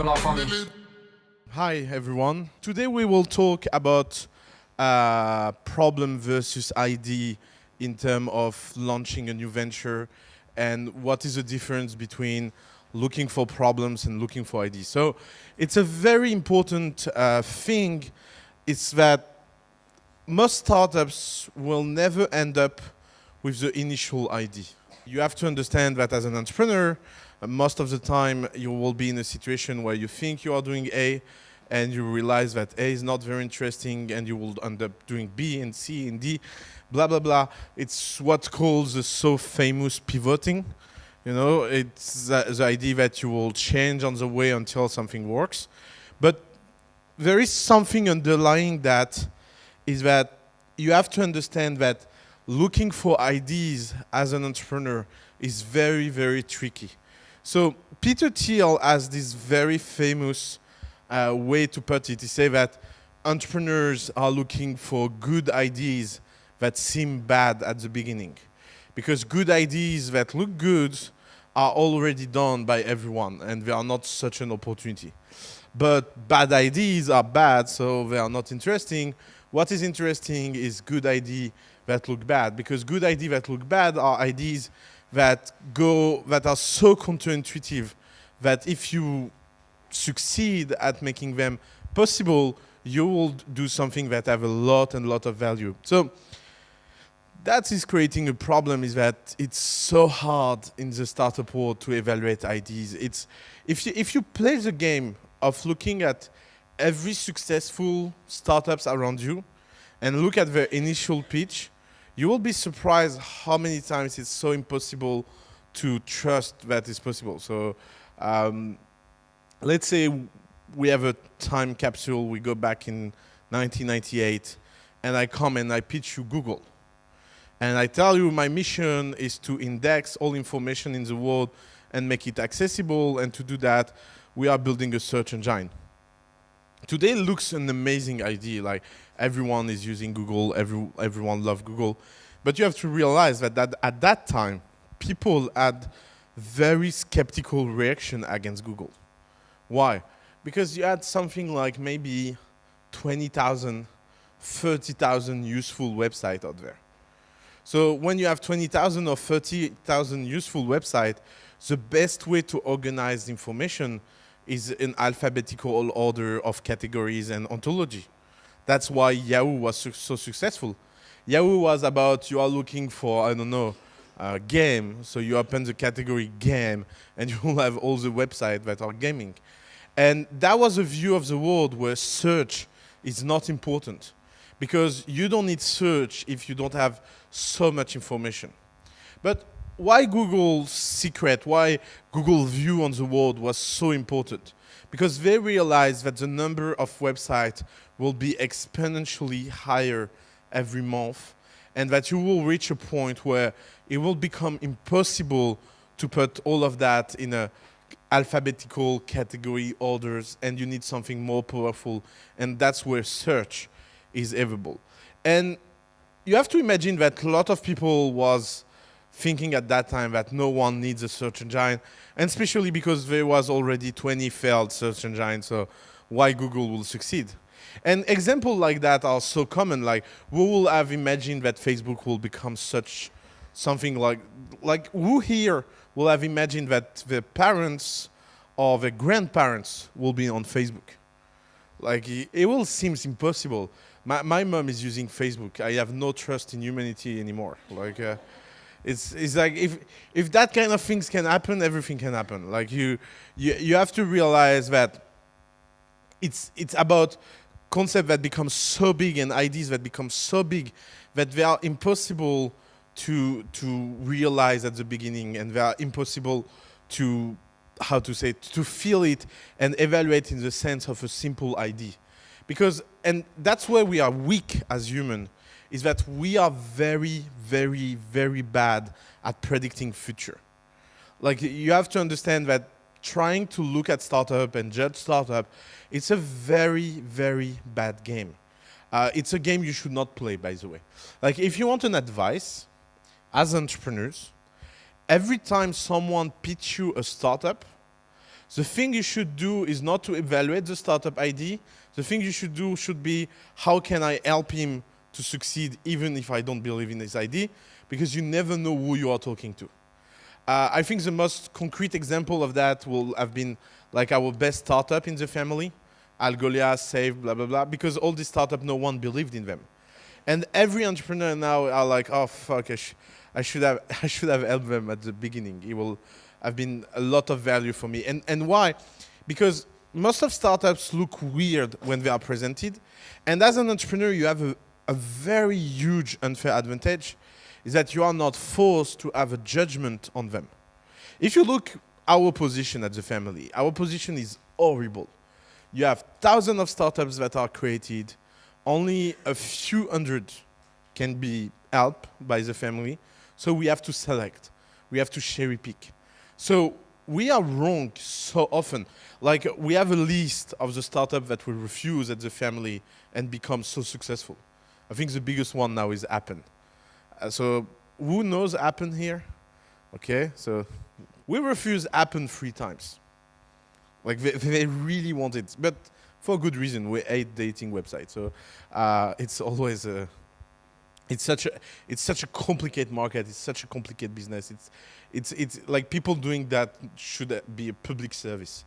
l'enfant né. Hi everyone. Today we will talk about problem versus ID in terms of launching a new venture and what is the difference between looking for problems and looking for ideas. So it's a very important thing. It's that most startups will never end up with the initial idea. You have to understand that as an entrepreneur, most of the time you will be in a situation where you think you are doing A and you realize that A is not very interesting and you will end up doing B and C and D, blah, blah, blah. It's what's called the so famous pivoting. You know, it's the idea that you will change on the way until something works. But there is something underlying that is that you have to understand that looking for ideas as an entrepreneur is very, very tricky. So Peter Thiel has this very famous way to put it. He says that entrepreneurs are looking for good ideas that seem bad at the beginning. Because good ideas that look good are already done by everyone and they are not such an opportunity. But bad ideas are bad, so they are not interesting. What is interesting is good ideas that look bad, because good ideas that look bad are ideas that are so counterintuitive that if you succeed at making them possible, you will do something that have a lot of value. So that is creating a problem, is that it's so hard in the startup world to evaluate ideas. It's if you play the game of looking at every successful startups around you and look at their initial pitch, you will be surprised how many times it's so impossible to trust that it's possible. So let's say we have a time capsule, we go back in 1998, and I come and I pitch you Google. And I tell you my mission is to index all information in the world and make it accessible, and to do that, we are building a search engine. Today looks an amazing idea, like everyone is using Google, everyone loves Google. But you have to realize that at that time, people had very skeptical reaction against Google. Why? Because you had something like maybe 20,000, 30,000 useful websites out there. So when you have 20,000 or 30,000 useful websites, the best way to organize information is in alphabetical order of categories and ontology. That's why Yahoo was so successful. Yahoo was about, you are looking for, I don't know, game, so you open the category game, and you will have all the websites that are gaming. And that was a view of the world where search is not important, because you don't need search if you don't have so much information. But why Google's secret, why Google's view on the world was so important? Because they realized that the number of websites will be exponentially higher every month, and that you will reach a point where it will become impossible to put all of that in a alphabetical category orders, and you need something more powerful, and that's where search is available. And you have to imagine that a lot of people was thinking at that time that no one needs a search engine, and especially because there was already 20 failed search engines, so why Google will succeed? And examples like that are so common, like who will have imagined that Facebook will become something like who here will have imagined that their parents or their grandparents will be on Facebook? Like it will seem impossible. My mom is using Facebook. I have no trust in humanity anymore. Like it's like if that kind of things can happen, everything can happen. Like you have to realize that it's about concepts that become so big and ideas that become so big that they are impossible to realize at the beginning, and they are impossible to, to feel it and evaluate in the sense of a simple idea. Because, and that's where we are weak as humans, is that we are very, very, very bad at predicting future. Like you have to understand that trying to look at startup and judge startup, it's a very, very bad game. It's a game you should not play, by the way. Like if you want an advice, as entrepreneurs, every time someone pitch you a startup, The thing you should do is not to evaluate the startup ID. The thing you should do should be, how can I help him to succeed even if I don't believe in his ID? Because you never know who you are talking to. I think the most concrete example of that will have been like our best startup in the family, Algolia, Save, blah, blah, blah, because all these startups, no one believed in them. And every entrepreneur now are like, oh, fuck, I should have helped them at the beginning. It will have been a lot of value for me. And why? Because most of startups look weird when they are presented. And as an entrepreneur, you have a very huge unfair advantage, is that you are not forced to have a judgment on them. If you look our position at the family, our position is horrible. You have thousands of startups that are created. Only a few hundred can be helped by the family. So we have to select. We have to cherry pick. So we are wrong so often. Like, we have a list of the startups that will refuse at the family and become so successful. I think the biggest one now is Appen. So who knows Appen here? Okay, so we refused Appen 3 times. Like, they really want it, but for good reason. We hate dating websites, so it's always it's such a complicated market. It's such a complicated business. It's like, people doing that should be a public service,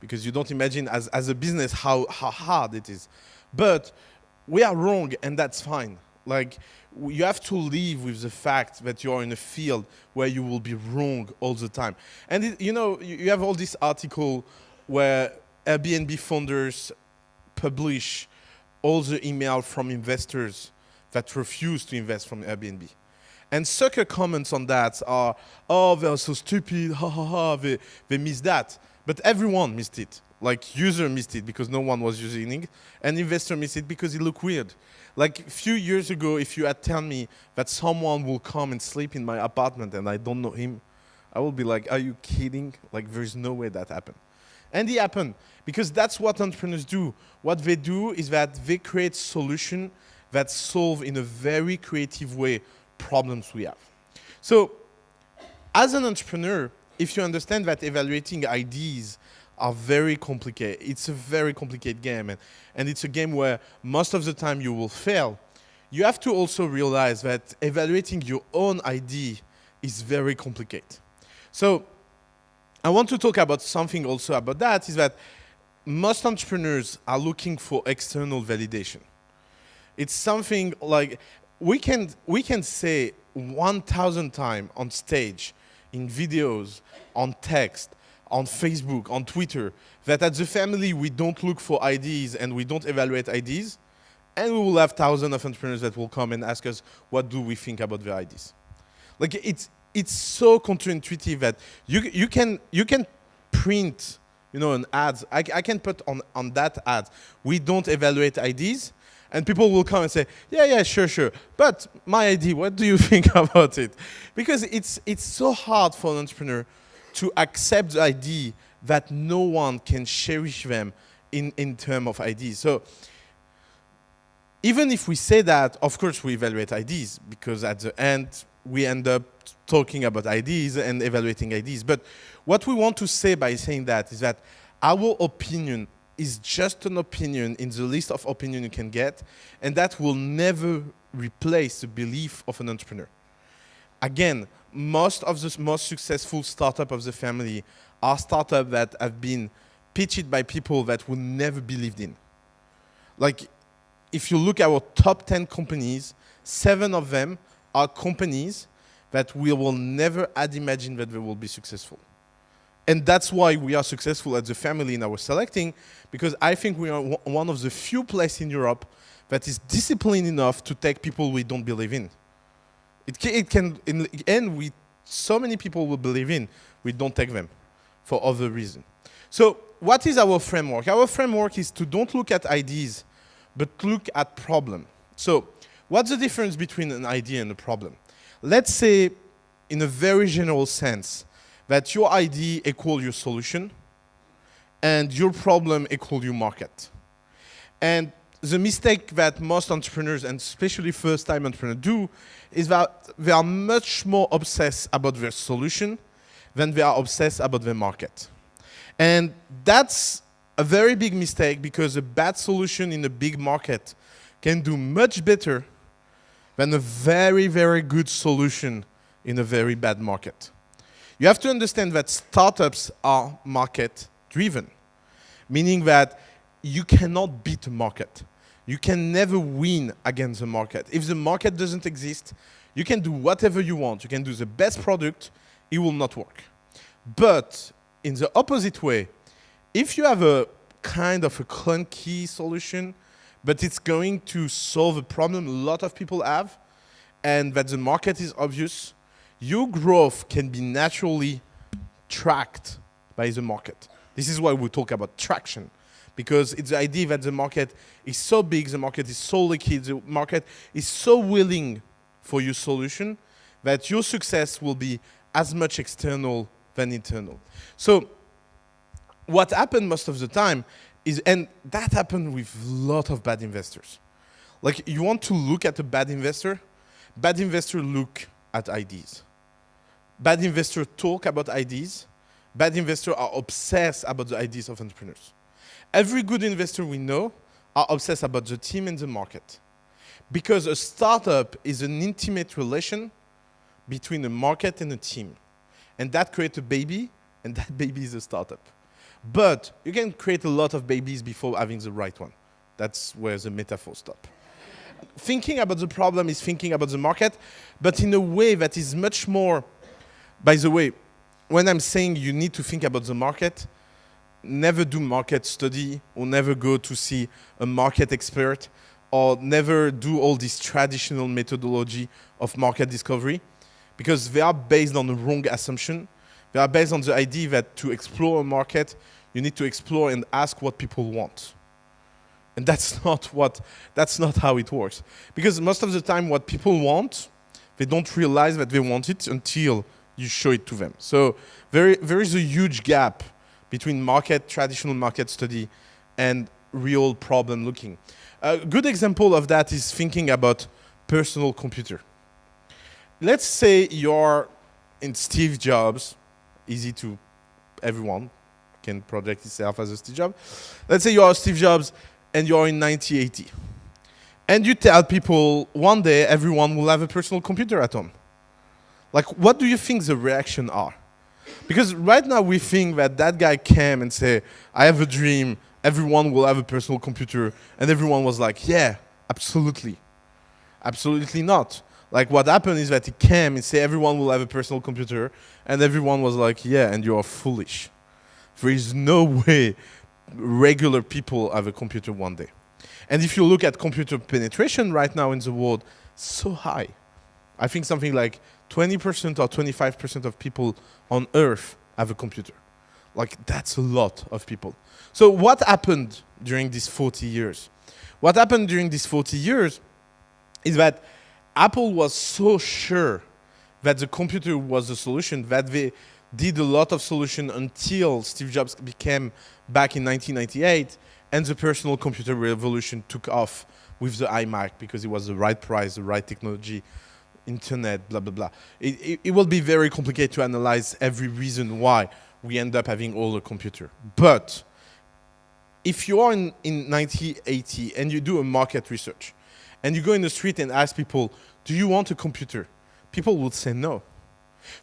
because you don't imagine as a business how hard it is. But we are wrong, and that's fine. Like, you have to live with the fact that you are in a field where you will be wrong all the time. And you have all this article where Airbnb founders publish all the email from investors that refuse to invest from Airbnb. And sucker comments on that are, oh, they're so stupid, ha ha ha, they missed that. But everyone missed it. Like, user missed it because no one was using it, and investor missed it because it looked weird. Like, a few years ago, if you had told me that someone will come and sleep in my apartment and I don't know him, I will be like, are you kidding? Like, there's no way that happened. And it happened, because that's what entrepreneurs do. What they do is that they create solutions that solve in a very creative way problems we have. So, as an entrepreneur, if you understand that evaluating ideas are very complicated, it's a very complicated game, and it's a game where most of the time you will fail, you have to also realize that evaluating your own idea is very complicated. So, I want to talk about something also about that, is that most entrepreneurs are looking for external validation. It's something like, we can say 1,000 times on stage, in videos, on text, on Facebook, on Twitter, that at the family we don't look for ideas and we don't evaluate ideas, and we will have thousands of entrepreneurs that will come and ask us, what do we think about the ideas? Like, it's so counterintuitive that you can print, an ad. I can put on that ad, we don't evaluate ideas, and people will come and say, yeah, sure. But my idea, what do you think about it? Because it's so hard for an entrepreneur to accept the idea that no one can cherish them in terms of ideas. So even if we say that, of course we evaluate ideas, because at the end we end up talking about ideas and evaluating ideas. But what we want to say by saying that is that our opinion is just an opinion in the list of opinions you can get, and that will never replace the belief of an entrepreneur. Again, most of the most successful startups of the family are startups that have been pitched by people that would never believed in. Like, if you look at our top 10 companies, 7 of them are companies that we will never had imagined that they will be successful. And that's why we are successful as a family in our selecting, because I think we are one of the few places in Europe that is disciplined enough to take people we don't believe in. It can, in the end, so many people we believe in, we don't take them for other reasons. So what is our framework? Our framework is to don't look at ideas, but look at problem. So what's the difference between an idea and a problem? Let's say, in a very general sense, that your idea equals your solution, and your problem equals your market. And the mistake that most entrepreneurs, and especially first-time entrepreneurs, do is that they are much more obsessed about their solution than they are obsessed about their market. And that's a very big mistake because a bad solution in a big market can do much better than a very, very good solution in a very bad market. You have to understand that startups are market driven, meaning that you cannot beat the market. You can never win against the market. If the market doesn't exist, you can do whatever you want. You can do the best product, it will not work. But in the opposite way, if you have a kind of a clunky solution, but it's going to solve a problem a lot of people have, and that the market is obvious, your growth can be naturally tracked by the market. This is why we talk about traction, because it's the idea that the market is so big, the market is so liquid, the market is so willing for your solution that your success will be as much external than internal. So what happened most of the time is, and that happened with a lot of bad investors. Like, you want to look at a bad investor look at ideas. Bad investors talk about ideas. Bad investors are obsessed about the ideas of entrepreneurs. Every good investor we know are obsessed about the team and the market. Because a startup is an intimate relation between a market and a team. And that creates a baby, and that baby is a startup. But you can create a lot of babies before having the right one. That's where the metaphor stops. Thinking about the problem is thinking about the market, but in a way that is much more. By the way, when I'm saying you need to think about the market, never do market study, or never go to see a market expert, or never do all this traditional methodology of market discovery, because they are based on the wrong assumption. They are based on the idea that to explore a market, you need to explore and ask what people want. And that's not how it works. Because most of the time what people want, they don't realize that they want it until you show it to them. So there is a huge gap between traditional market study and real problem looking. A good example of that is thinking about personal computer. Let's say you're in Steve Jobs, easy to everyone can project itself as a Steve Jobs. Let's say you are Steve Jobs and you're in 1980. And you tell people one day everyone will have a personal computer at home. Like, what do you think the reaction are? Because right now we think that guy came and say, I have a dream, everyone will have a personal computer. And everyone was like, yeah, absolutely. Absolutely not. Like, what happened is that he came and said everyone will have a personal computer. And everyone was like, yeah, and you are foolish. There is no way regular people have a computer one day. And if you look at computer penetration right now in the world, so high. I think something like 20% or 25% of people on Earth have a computer. Like, that's a lot of people. So what happened during these 40 years? What happened during these 40 years is that Apple was so sure that the computer was the solution that they did a lot of solution until Steve Jobs became back in 1998, and the personal computer revolution took off with the iMac because it was the right price, the right technology, internet, blah, blah, blah. It will be very complicated to analyze every reason why we end up having all a computer. But if you are in 1980 and you do a market research, and you go in the street and ask people, do you want a computer? People would say no.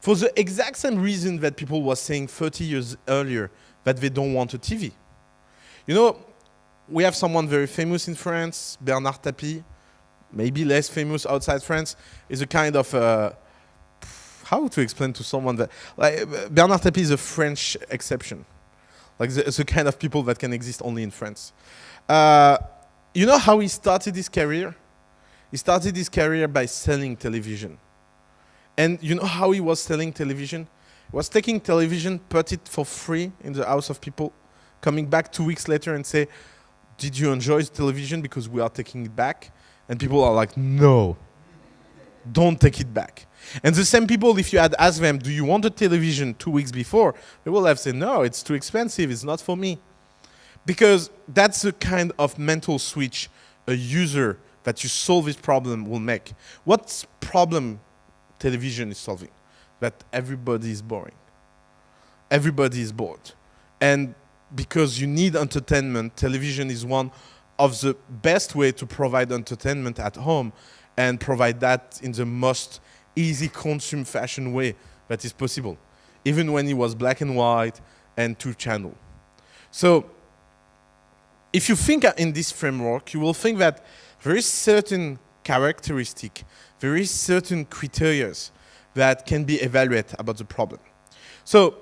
For the exact same reason that people were saying 30 years earlier that they don't want a TV. You know, we have someone very famous in France, Bernard Tapie, maybe less famous outside France, is a kind of, how to explain to someone that, like, Bernard Tapie is a French exception. Like, it's the kind of people that can exist only in France. You know how he started his career? He started his career by selling television. And you know how he was selling television? He was taking television, put it for free in the house of people, coming back 2 weeks later and say, did you enjoy the television? Because we are taking it back. And people are like, no, don't take it back. And the same people, if you had asked them, do you want a television 2 weeks before? They will have said, no, it's too expensive, it's not for me. Because that's the kind of mental switch a user that you solve this problem will make. What problem television is solving? That everybody is boring. Everybody is bored. And because you need entertainment, television is one of the best way to provide entertainment at home and provide that in the most easy consume fashion way that is possible, even when it was black and white and 2-channel. So if you think in this framework, you will think that there is certain characteristic, there is certain criteria that can be evaluated about the problem. So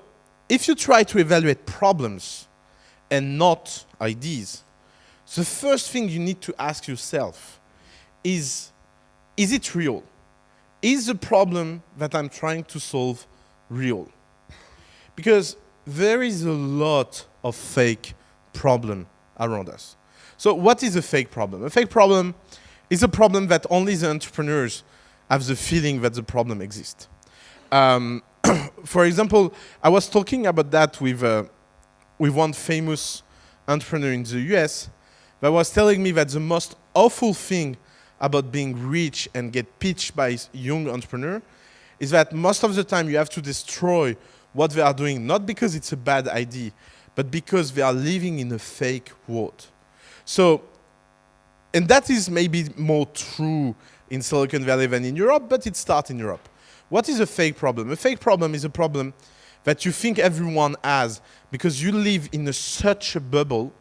if you try to evaluate problems and not ideas, the first thing you need to ask yourself is it real? Is the problem that I'm trying to solve real? Because there is a lot of fake problem around us. So what is a fake problem? A fake problem is a problem that only the entrepreneurs have the feeling that the problem exists. For example, I was talking about that with one famous entrepreneur in the US that was telling me that the most awful thing about being rich and get pitched by a young entrepreneur is that most of the time you have to destroy what they are doing, not because it's a bad idea, but because they are living in a fake world. So, and that is maybe more true in Silicon Valley than in Europe, but it starts in Europe. What is a fake problem? A fake problem is a problem that you think everyone has because you live in such a bubble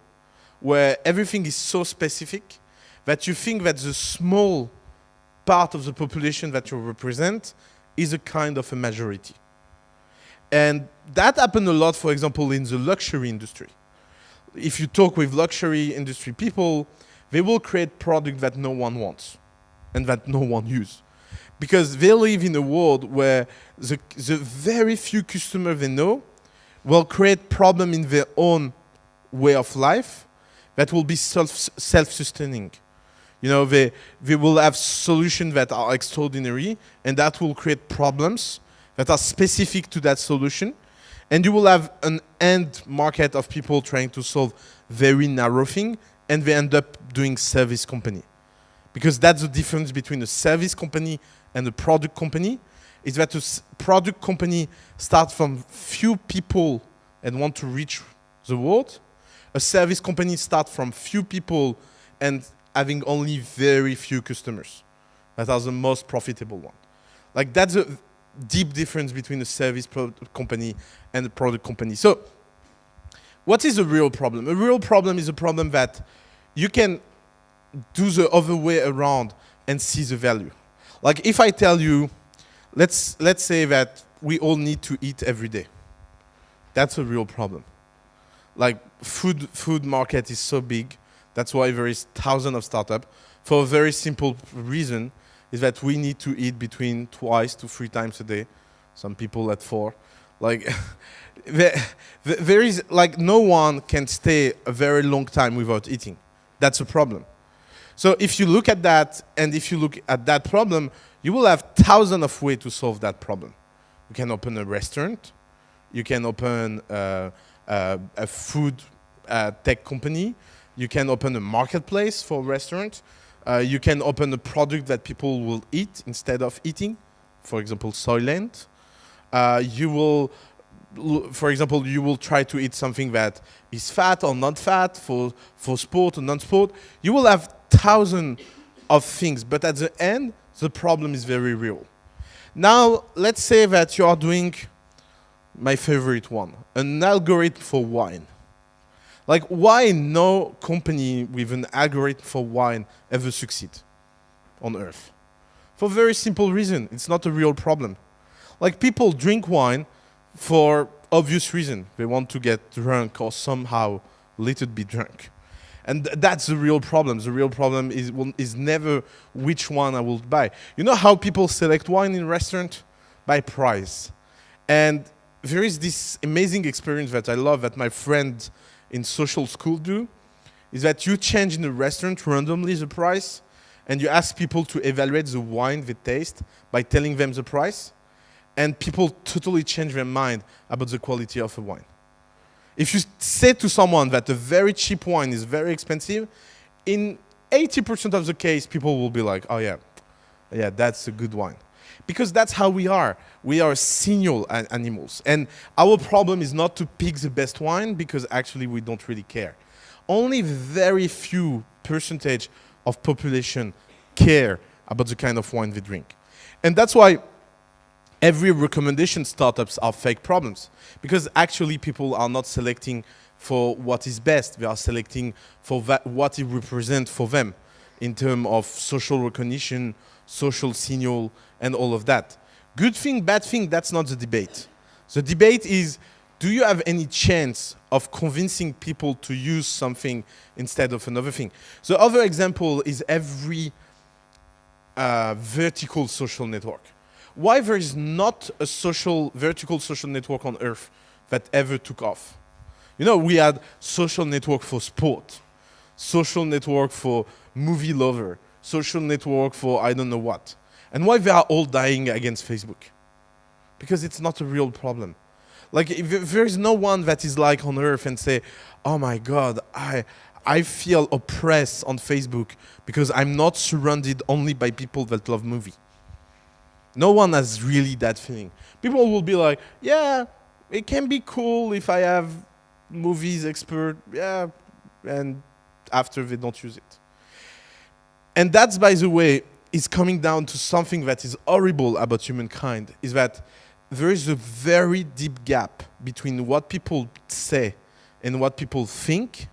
where everything is so specific that you think that the small part of the population that you represent is a kind of a majority. And that happened a lot, for example, in the luxury industry. If you talk with luxury industry people, they will create product that no one wants and that no one uses. Because they live in a world where the very few customers they know will create problem in their own way of life that will be self-sustaining. You know, they will have solutions that are extraordinary, and that will create problems that are specific to that solution. And you will have an end market of people trying to solve very narrow thing, and they end up doing service company. Because that's the difference between a service company and a product company, is that a product company starts from few people and want to reach the world. A service company starts from few people and having only very few customers. That are the most profitable one. Like that's a deep difference between a service company and a product company. So what is a real problem? A real problem is a problem that you can do the other way around and see the value. Like if I tell you, let's say that we all need to eat every day. That's a real problem. Like food market is so big. That's why there is thousands of startups. For a very simple reason is that we need to eat between 2 to 3 times a day. Some people at 4. Like there is like no one can stay a very long time without eating. That's a problem. So if you look at that, and if you look at that problem, you will have thousands of ways to solve that problem. You can open a restaurant. You can open a food tech company. You can open a marketplace for restaurants. You can open a product that people will eat instead of eating. For example, Soylent. You will, for example, you will try to eat something that is fat or not fat, for sport or non-sport. You will have thousands of things, but at the end, the problem is very real. Now, let's say that you are doing my favorite one, an algorithm for wine. Like, why no company with an algorithm for wine ever succeed on Earth? For a very simple reason, it's not a real problem. Like, people drink wine for obvious reason. They want to get drunk or somehow a little bit drunk. And that's the real problem. The real problem is never which one I will buy. You know how people select wine in restaurant? By price. And there is this amazing experience that I love that my friends in social school do, is that you change in a restaurant randomly the price, and you ask people to evaluate the wine they taste by telling them the price, and people totally change their mind about the quality of a wine. If you say to someone that a very cheap wine is very expensive, in 80% of the case, people will be like, oh yeah, that's a good wine. Because that's how we are. We are signal animals. And our problem is not to pick the best wine, because actually we don't really care. Only very few percentage of population care about the kind of wine they drink. And that's why every recommendation startups are fake problems. Because actually people are not selecting for what is best. They are selecting for what it represents for them in terms of social recognition, social signal, and all of that. Good thing, bad thing, that's not the debate. The debate is, do you have any chance of convincing people to use something instead of another thing? The other example is every vertical social network. Why there is not a vertical social network on Earth that ever took off? You know, we had social network for sport, social network for movie lover, social network for I don't know what. And why they are all dying against Facebook? Because it's not a real problem. Like, if there is no one that is like on Earth and say, oh my God, I feel oppressed on Facebook because I'm not surrounded only by people that love movie. No one has really that feeling. People will be like, yeah, it can be cool if I have movies expert, yeah, and after they don't use it. And that's, by the way, is coming down to something that is horrible about humankind, is that there is a very deep gap between what people say and what people think.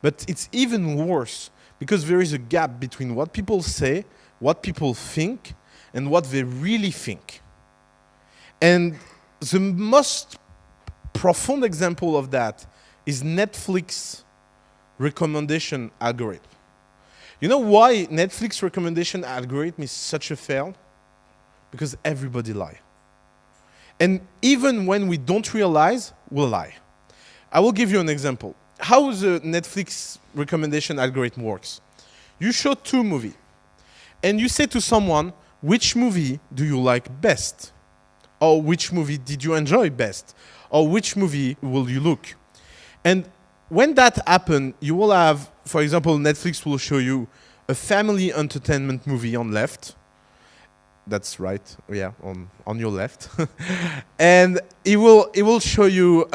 But it's even worse because there is a gap between what people say, what people think, and what they really think. And the most profound example of that is Netflix recommendation algorithm. You know why Netflix recommendation algorithm is such a fail? Because everybody lies. And even when we don't realize, we'll lie. I will give you an example. How the Netflix recommendation algorithm works. You show 2 movies, and you say to someone, which movie do you like best? Or which movie did you enjoy best? Or which movie will you look? And when that happens, you will have, for example, Netflix will show you a family entertainment movie on left. That's right, yeah, on your left. And it will show you,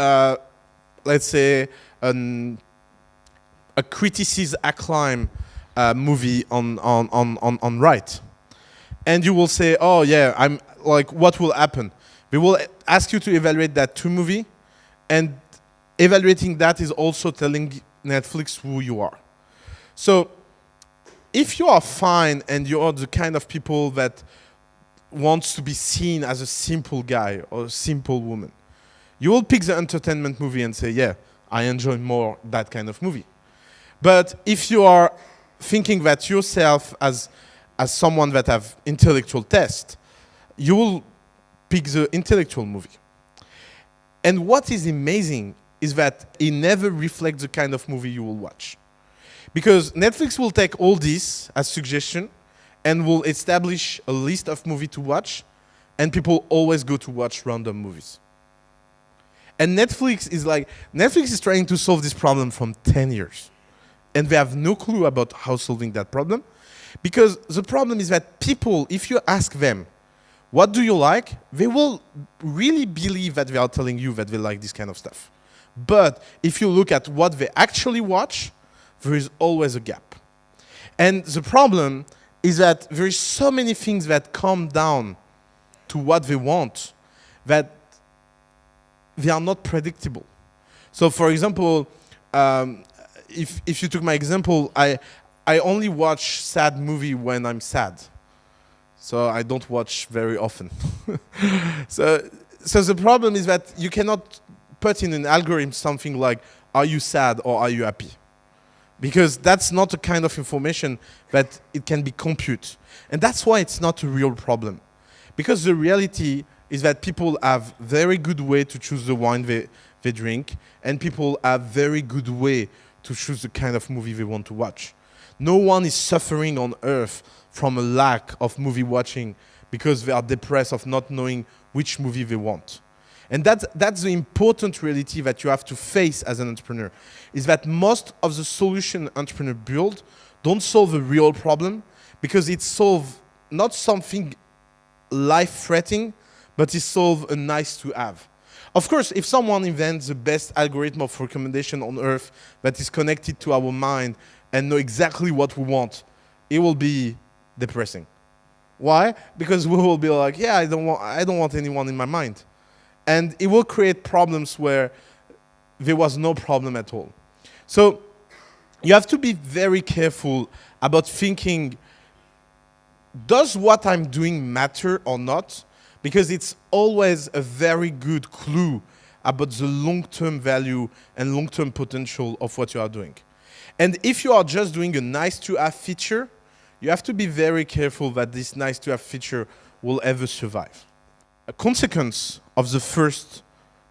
let's say, a criticism acclaim movie on right. And you will say, oh yeah, I'm like, what will happen? We will ask you to evaluate that 2 movie, and evaluating that is also telling Netflix who you are. So if you are fine and you are the kind of people that wants to be seen as a simple guy or a simple woman, you will pick the entertainment movie and say, yeah, I enjoy more that kind of movie. But if you are thinking that yourself as someone that have intellectual taste, you will pick the intellectual movie. And what is amazing is that it never reflects the kind of movie you will watch. Because Netflix will take all this as suggestion and will establish a list of movies to watch, and people always go to watch random movies. And Netflix is trying to solve this problem from 10 years. And they have no clue about how solving that problem. Because the problem is that people, if you ask them, what do you like? They will really believe that they are telling you that they like this kind of stuff. But if you look at what they actually watch, there is always a gap. And the problem is that there is so many things that come down to what they want that they are not predictable. So for example, if you took my example, I only watch sad movie when I'm sad. So I don't watch very often. So the problem is that you cannot put in an algorithm something like, are you sad or are you happy? Because that's not the kind of information that it can be computed. And that's why it's not a real problem. Because the reality is that people have very good way to choose the wine they drink, and people have very good way to choose the kind of movie they want to watch. No one is suffering on earth from a lack of movie watching because they are depressed of not knowing which movie they want. And that's the important reality that you have to face as an entrepreneur, is that most of the solution entrepreneur build don't solve a real problem, because it solves not something life-threatening, but it solves a nice to have. Of course, if someone invents the best algorithm of recommendation on earth that is connected to our mind and know exactly what we want, it will be depressing. Why? Because we will be like, yeah, I don't want anyone in my mind. And it will create problems where there was no problem at all. So you have to be very careful about thinking, does what I'm doing matter or not? Because it's always a very good clue about the long-term value and long-term potential of what you are doing. And if you are just doing a nice-to-have feature, you have to be very careful that this nice-to-have feature will ever survive. A consequence of the first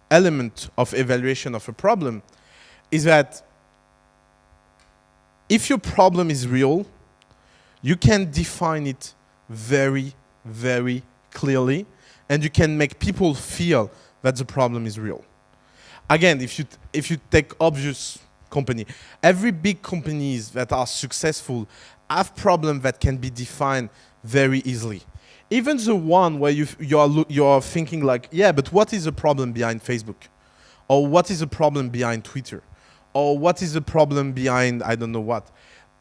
element of evaluation of a problem is that if your problem is real, you can define it very, very clearly, and you can make people feel that the problem is real. Again, if you take obvious company, every big companies that are successful have problems that can be defined very easily. Even the one where you are thinking like, yeah, but what is the problem behind Facebook? Or what is the problem behind Twitter? Or what is the problem behind I don't know what?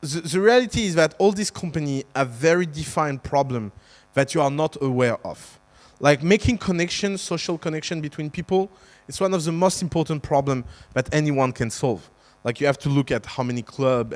The reality is that all these companies have very defined problem that you are not aware of. Like making connection, social connection between people, it's one of the most important problems that anyone can solve. Like you have to look at how many clubs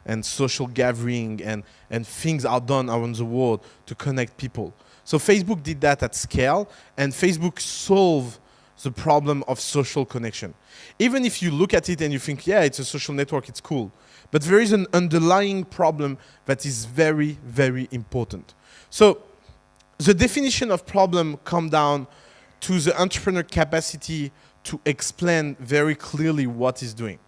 and social gathering and things are done around the world to connect people. So Facebook did that at scale, and Facebook solved the problem of social connection. Even if you look at it and you think, yeah, it's a social network, it's cool. But there is an underlying problem that is very, very important. So the definition of problem comes down to the entrepreneur capacity to explain very clearly what he's doing.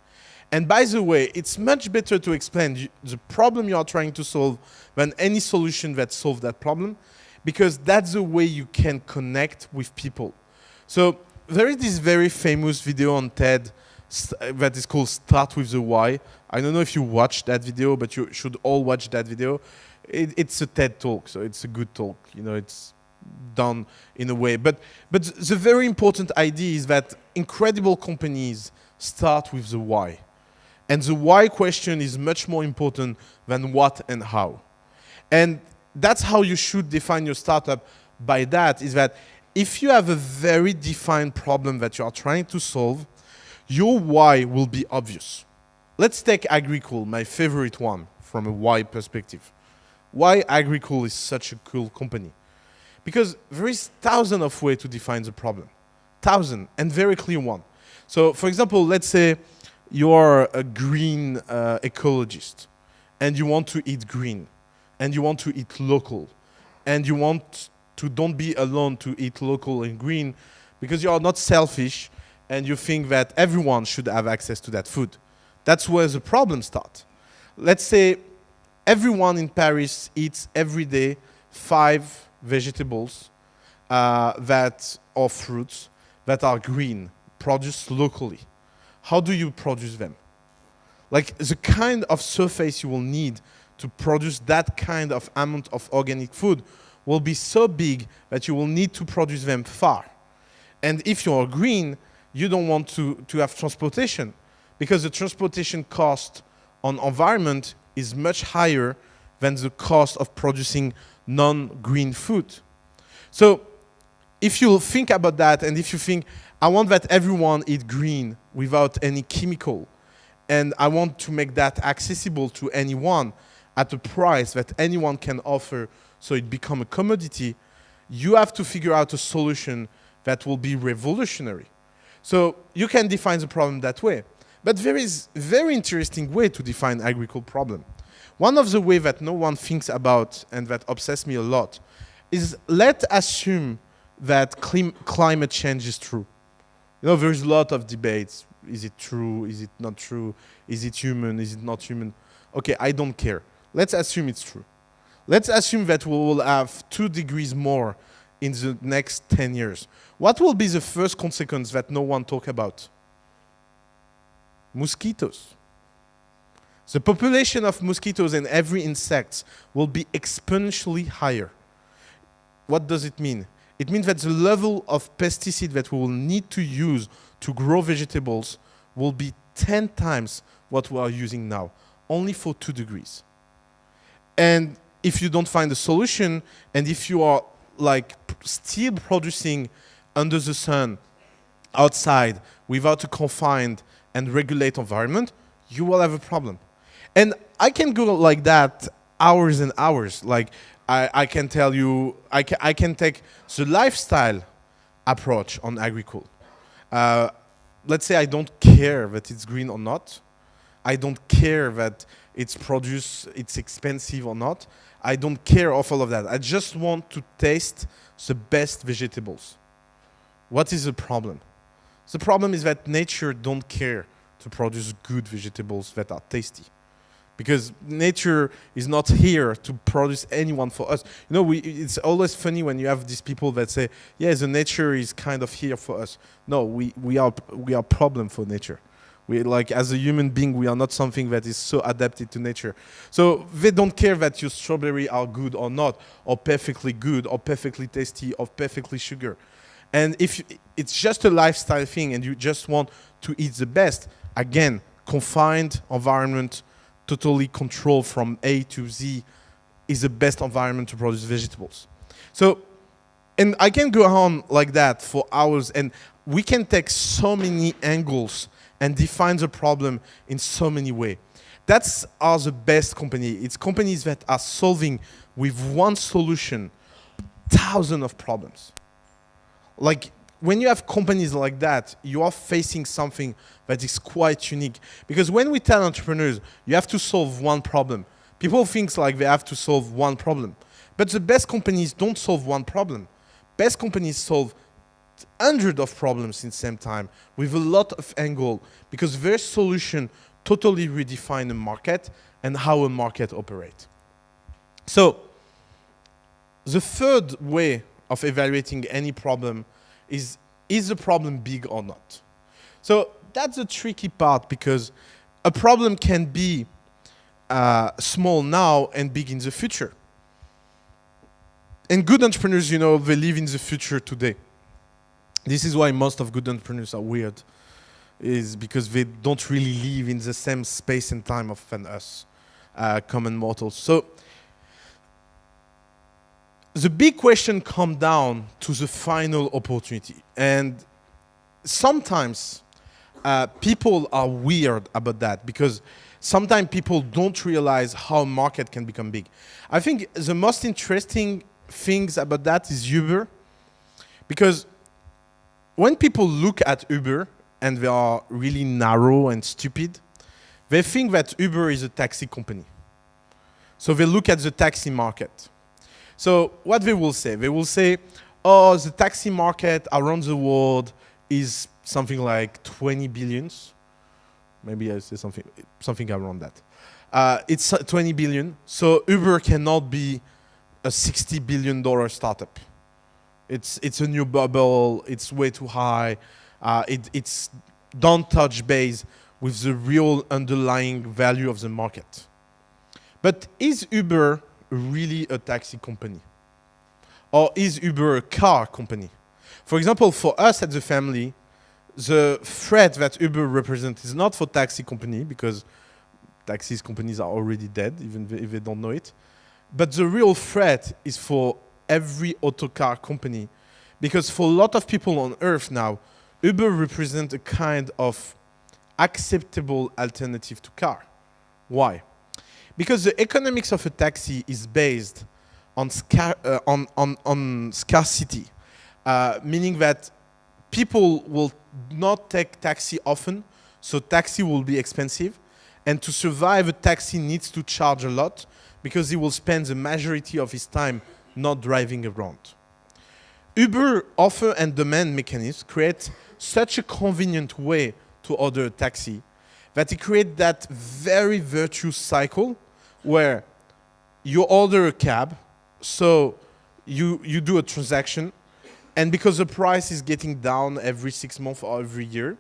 And by the way, it's much better to explain the problem you are trying to solve than any solution that solves that problem, because that's the way you can connect with people. So there is this very famous video on TED that is called Start with the Why. I don't know if you watched that video, but you should all watch that video. It's a TED talk, so it's a good talk. You know, it's done in a way. But the very important idea is that incredible companies start with the why. And the why question is much more important than what and how. And that's how you should define your startup. By that is that if you have a very defined problem that you are trying to solve, your why will be obvious. Let's take Agricool, my favorite one from a why perspective. Why Agricool is such a cool company? Because there is thousands of ways to define the problem. Thousands, and very clear one. So for example, let's say you're a green ecologist and you want to eat green and you want to eat local and you want to don't be alone to eat local and green because you are not selfish and you think that everyone should have access to that food. That's where the problem starts. Let's say everyone in Paris eats every day 5 vegetables or fruits that are green, produced locally. How do you produce them? Like the kind of surface you will need to produce that kind of amount of organic food will be so big that you will need to produce them far. And if you're green, you don't want to have transportation because the transportation cost on environment is much higher than the cost of producing non-green food. So if you think about that and if you think, I want that everyone eat green without any chemical, and I want to make that accessible to anyone at a price that anyone can offer so it becomes a commodity, you have to figure out a solution that will be revolutionary. So you can define the problem that way. But there is a very interesting way to define agricultural problem. One of the ways that no one thinks about and that obsesses me a lot is let's assume that climate change is true. You know, there's a lot of debates. Is it true? Is it not true? Is it human? Is it not human? Okay, I don't care. Let's assume it's true. Let's assume that we will have 2 degrees more in the next 10 years. What will be the first consequence that no one talks about? Mosquitoes. The population of mosquitoes and every insect will be exponentially higher. what does it mean? It means that the level of pesticide that we will need to use to grow vegetables will be 10 times what we are using now, only for 2 degrees. And if you don't find a solution, and if you are like still producing under the sun, outside, without a confined and regulate environment, you will have a problem. And I can go like that hours and hours. Like I can tell you, I can take the lifestyle approach on agriculture. Let's say I don't care that it's green or not. I don't care that it's expensive or not. I don't care of all of that. I just want to taste the best vegetables. What is the problem? The problem is that nature don't care to produce good vegetables that are tasty. Because nature is not here to produce anyone for us. You know, it's always funny when you have these people that say, yeah, the nature is kind of here for us. No, we are problem for nature. We, like, as a human being, we are not something that is so adapted to nature. So they don't care that your strawberry are good or not, or perfectly good, or perfectly tasty, or perfectly sugar. And if it's just a lifestyle thing and you just want to eat the best, again, confined environment, totally controlled from A to Z is the best environment to produce vegetables. So, and I can go on like that for hours, and we can take so many angles and define the problem in so many ways. That's are the best company. It's companies that are solving with one solution thousands of problems. Like, when you have companies like that, you are facing something that is quite unique. Because when we tell entrepreneurs, you have to solve one problem, people think like they have to solve one problem. But the best companies don't solve one problem. Best companies solve hundreds of problems in the same time with a lot of angle, because their solution totally redefine the market and how a market operates. So the third way of evaluating any problem is the problem big or not? So that's the tricky part, because a problem can be small now and big in the future. And good entrepreneurs, you know, they live in the future today. This is why most of good entrepreneurs are weird, is because they don't really live in the same space and time of than us, common mortals. So the big question comes down to the final opportunity. And sometimes people are weird about that, because sometimes people don't realize how a market can become big. I think the most interesting things about that is Uber, because when people look at Uber and they are really narrow and stupid, they think that Uber is a taxi company. So they look at the taxi market. So what they will say, oh, the taxi market around the world is something like 20 billions. Maybe I say something around that. It's 20 billion. So Uber cannot be a $60 billion startup. It's a new bubble. It's way too high. It's don't touch base with the real underlying value of the market. But is Uber really a taxi company? Or is Uber a car company? For example, for us at the family, the threat that Uber represents is not for taxi company, because taxi companies are already dead, even if they don't know it. But the real threat is for every auto car company, because for a lot of people on Earth now, Uber represents a kind of acceptable alternative to car. Why? Because the economics of a taxi is based on scarcity, meaning that people will not take taxi often, so taxi will be expensive, and to survive, a taxi needs to charge a lot, because he will spend the majority of his time not driving around. Uber offer and demand mechanisms create such a convenient way to order a taxi that it creates that very virtuous cycle where you order a cab, so you do a transaction, and because the price is getting down every 6 months or every year,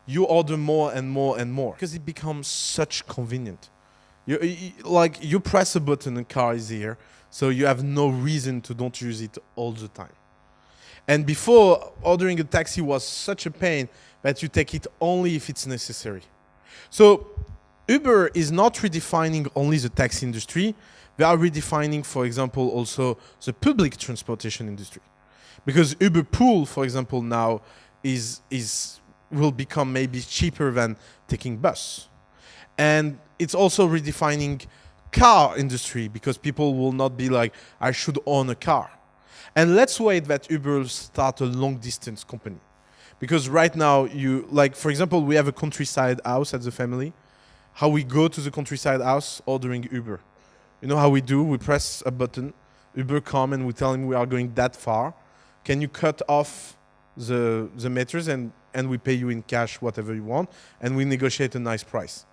you order more and more and more, because it becomes such convenient. You press a button, the car is here. So you have no reason to don't use it all the time. And before, ordering a taxi was such a pain that you take it only if it's necessary. So Uber is not redefining only the taxi industry. They are redefining, for example, also the public transportation industry. Because Uber Pool, for example, now will become maybe cheaper than taking bus. And it's also redefining car industry, because people will not be like, I should own a car. And let's wait that Uber will start a long distance company. Because right now, for example, we have a countryside house at the family. How we go to the countryside house ordering Uber. You know how we do? We press a button, Uber come, and we tell him we are going that far. Can you cut off the meters, and we pay you in cash whatever you want, and we negotiate a nice price.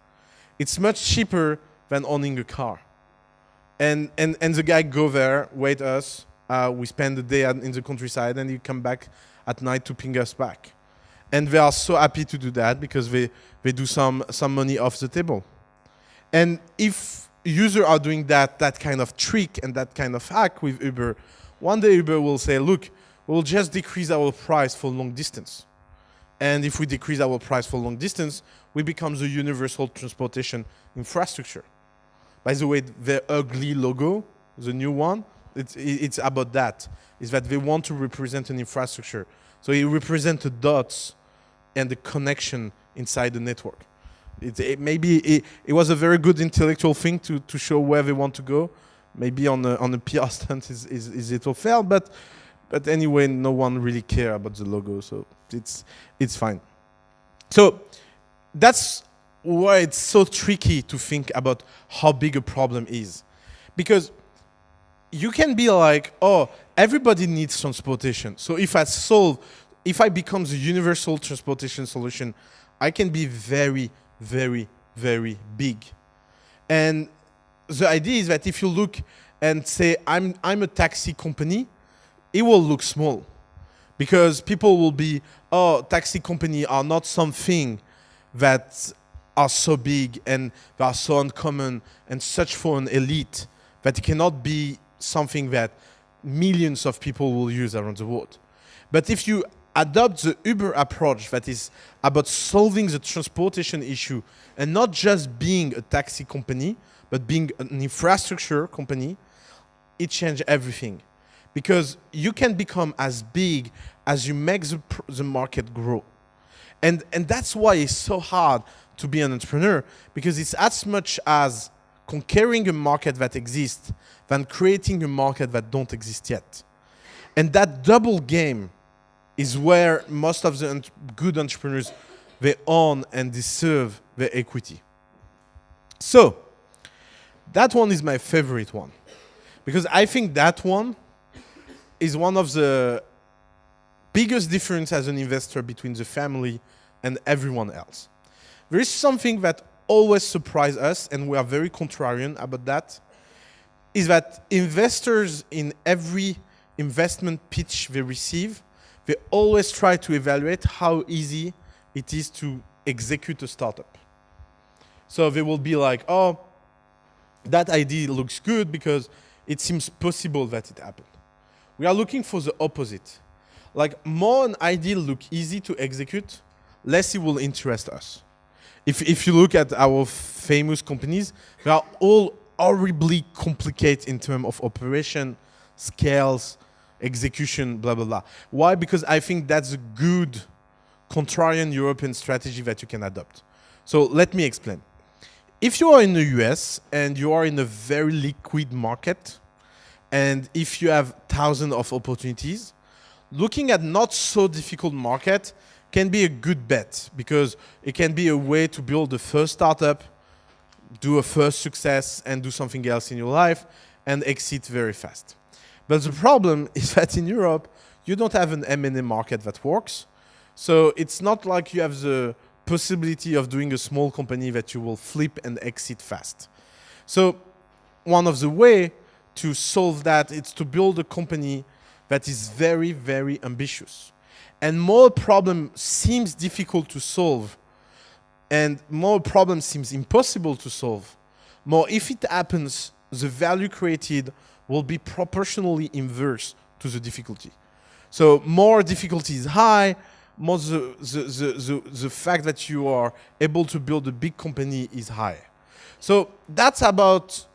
It's much cheaper than owning a car. And the guy go there, wait us, we spend the day in the countryside, and he come back at night to ping us back. And they are so happy to do that because they do some money off the table. And if users are doing that kind of trick and that kind of hack with Uber, one day Uber will say, look, we'll just decrease our price for long distance. And if we decrease our price for long distance, we become the universal transportation infrastructure. By the way, the ugly logo, the new one, it's about that. Is that they want to represent an infrastructure. So it represents the dots and the connection inside the network. Maybe it was a very good intellectual thing to show where they want to go. Maybe on a PR stunt is it all fair, but anyway, no one really care about the logo, so it's fine. So that's why it's so tricky to think about how big a problem is, because you can be like, oh, everybody needs transportation. So if I become the universal transportation solution, I can be very, very, very big. And the idea is that if you look and say, I'm a taxi company, it will look small, because people will be, oh, taxi company are not something that are so big and they are so uncommon and such for an elite that it cannot be something that millions of people will use around the world. But if you adopt the Uber approach that is about solving the transportation issue and not just being a taxi company, but being an infrastructure company, it changes everything. Because you can become as big as you make the market grow. And that's why it's so hard to be an entrepreneur, because it's as much as conquering a market that exists than creating a market that don't exist yet. And that double game is where most of the good entrepreneurs, they own and deserve their equity. So that one is my favorite one, because I think that one is one of the biggest difference as an investor between the family and everyone else. There is something that always surprises us, and we are very contrarian about that, is that investors in every investment pitch they receive, they always try to evaluate how easy it is to execute a startup. So they will be like, oh, that idea looks good because it seems possible that it happened. We are looking for the opposite. Like, more an idea look easy to execute, less it will interest us. If you look at our famous companies, they are all horribly complicated in terms of operation, scales, execution, blah, blah, blah. Why? Because I think that's a good contrarian European strategy that you can adopt. So let me explain. If you are in the US and you are in a very liquid market, and if you have thousands of opportunities, looking at not so difficult market can be a good bet, because it can be a way to build the first startup, do a first success, and do something else in your life, and exit very fast. But the problem is that in Europe, you don't have an M&A market that works. So it's not like you have the possibility of doing a small company that you will flip and exit fast. So one of the ways to solve that is to build a company that is very, very ambitious. And more problem seems difficult to solve, and more problem seems impossible to solve, more if it happens, the value created will be proportionally inverse to the difficulty. So more difficulty is high, more the fact that you are able to build a big company is high. So that's about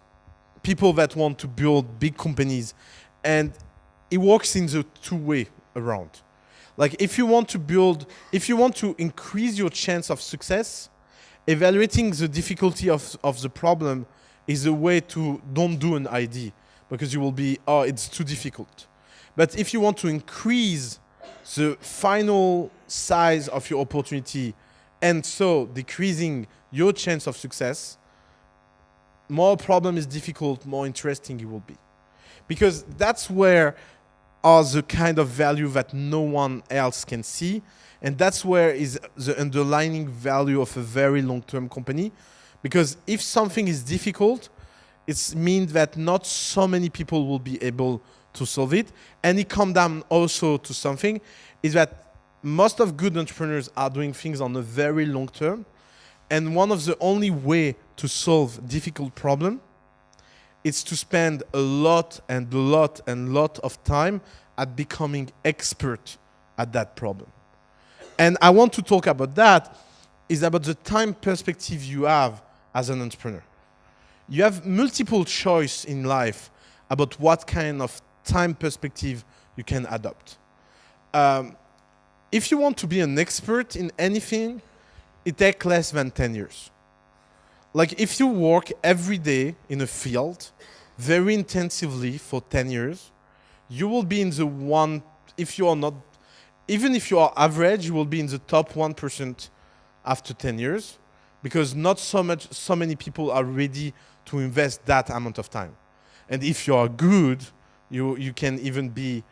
people that want to build big companies, and it works in the two-way around. Like if you want to increase your chance of success, evaluating the difficulty of the problem is a way to don't do an ID, because you will be, oh, it's too difficult. But if you want to increase the final size of your opportunity and so decreasing your chance of success, more problem is difficult, more interesting it will be. Because that's where are the kind of value that no one else can see. And that's where is the underlying value of a very long-term company. Because if something is difficult, it means that not so many people will be able to solve it. And it comes down also to something, is that most of good entrepreneurs are doing things on a very long term. And one of the only way to solve difficult problem is to spend a lot of time at becoming expert at that problem. And I want to talk about that, is about the time perspective you have as an entrepreneur. You have multiple choice in life about what kind of time perspective you can adopt. If you want to be an expert in anything, it takes less than 10 years. Like if you work every day in a field very intensively for 10 years, you will be in the one, if you are not, even if you are average, you will be in the top 1% after 10 years, because not so many people are ready to invest that amount of time. And if you are good, you can even be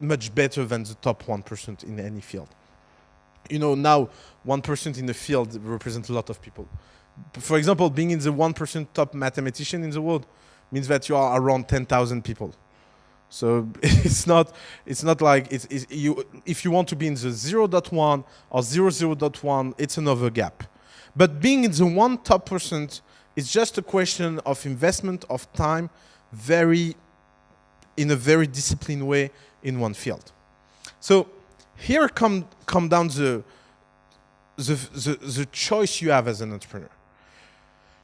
much better than the top 1% in any field. You know, now 1% in the field represents a lot of people. For example, being in the 1% top mathematician in the world means that you are around 10,000 people. So it's not like if you want to be in the 0.1 or 0.1, it's another gap. But being in the one top percent is just a question of investment of time, in a very disciplined way in one field. So here come down the choice you have as an entrepreneur.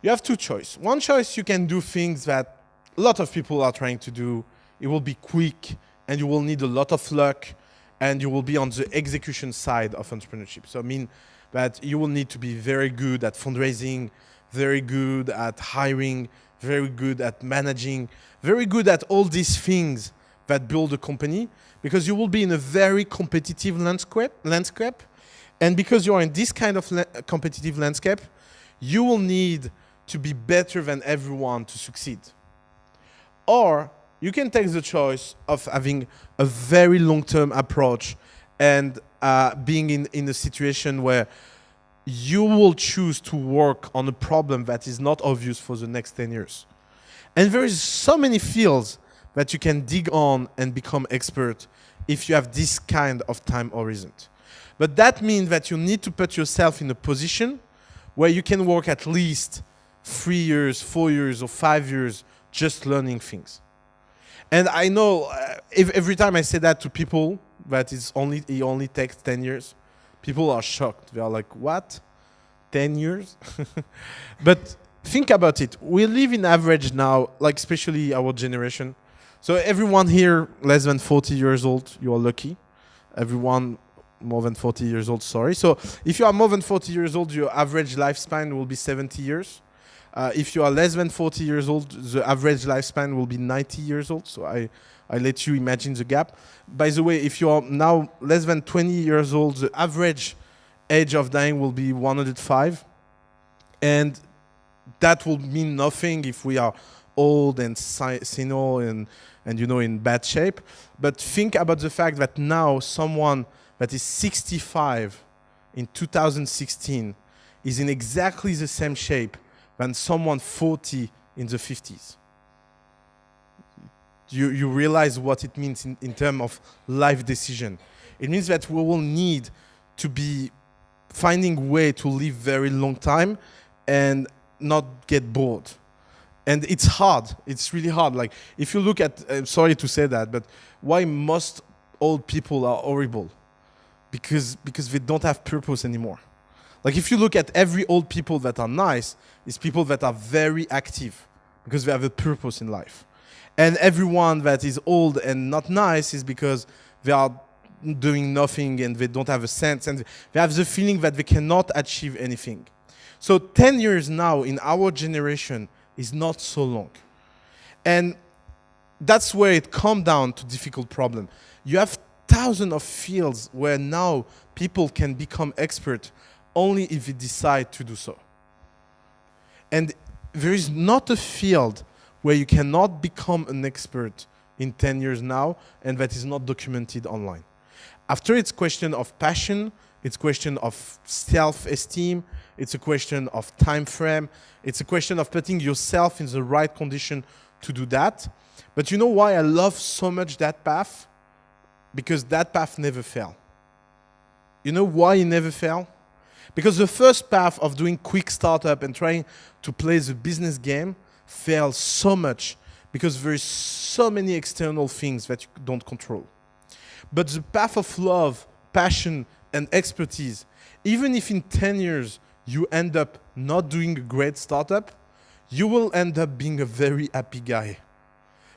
You have two choices. One choice, you can do things that a lot of people are trying to do. It will be quick, and you will need a lot of luck, and you will be on the execution side of entrepreneurship. So I mean that you will need to be very good at fundraising, very good at hiring, very good at managing, very good at all these things that build a company, because you will be in a very competitive landscape. And because you are in this kind of competitive landscape, you will need to be better than everyone to succeed. Or you can take the choice of having a very long-term approach and being in a situation where you will choose to work on a problem that is not obvious for the next 10 years. And there is so many fields that you can dig on and become expert if you have this kind of time horizon. But that means that you need to put yourself in a position where you can work at least 3 years, 4 years, or 5 years just learning things. And I know every time I say that to people, that it only takes 10 years, people are shocked. They are like, what? 10 years? But think about it. We live in average now, like especially our generation. So everyone here less than 40 years old, you are lucky. Everyone more than 40 years old, sorry. So if you are more than 40 years old, your average lifespan will be 70 years. If you are less than 40 years old, the average lifespan will be 90 years old. So I let you imagine the gap. By the way, if you are now less than 20 years old, the average age of dying will be 105. And that will mean nothing if we are old and senile and you know, in bad shape. But think about the fact that now someone that is 65 in 2016 is in exactly the same shape than someone 40 in the 50s. You realize what it means in terms of life decision. It means that we will need to be finding way to live very long time and not get bored. And it's hard. It's really hard. Like, if you look at, I'm sorry to say that, but why most old people are horrible? Because they don't have purpose anymore. Like, if you look at every old people that are nice, it's people that are very active because they have a purpose in life. And everyone that is old and not nice is because they are doing nothing and they don't have a sense and they have the feeling that they cannot achieve anything. So 10 years now in our generation is not so long. And that's where it comes down to difficult problem. You have thousands of fields where now people can become expert only if they decide to do so. And there is not a field where you cannot become an expert in 10 years now and that is not documented online. After it's question of passion, it's question of self-esteem, it's a question of time frame, it's a question of putting yourself in the right condition to do that. But you know why I love so much that path? Because that path never failed. You know why it never failed? Because the first path of doing quick startup and trying to play the business game fails so much because there is so many external things that you don't control. But the path of love, passion, and expertise, even if in 10 years you end up not doing a great startup, you will end up being a very happy guy.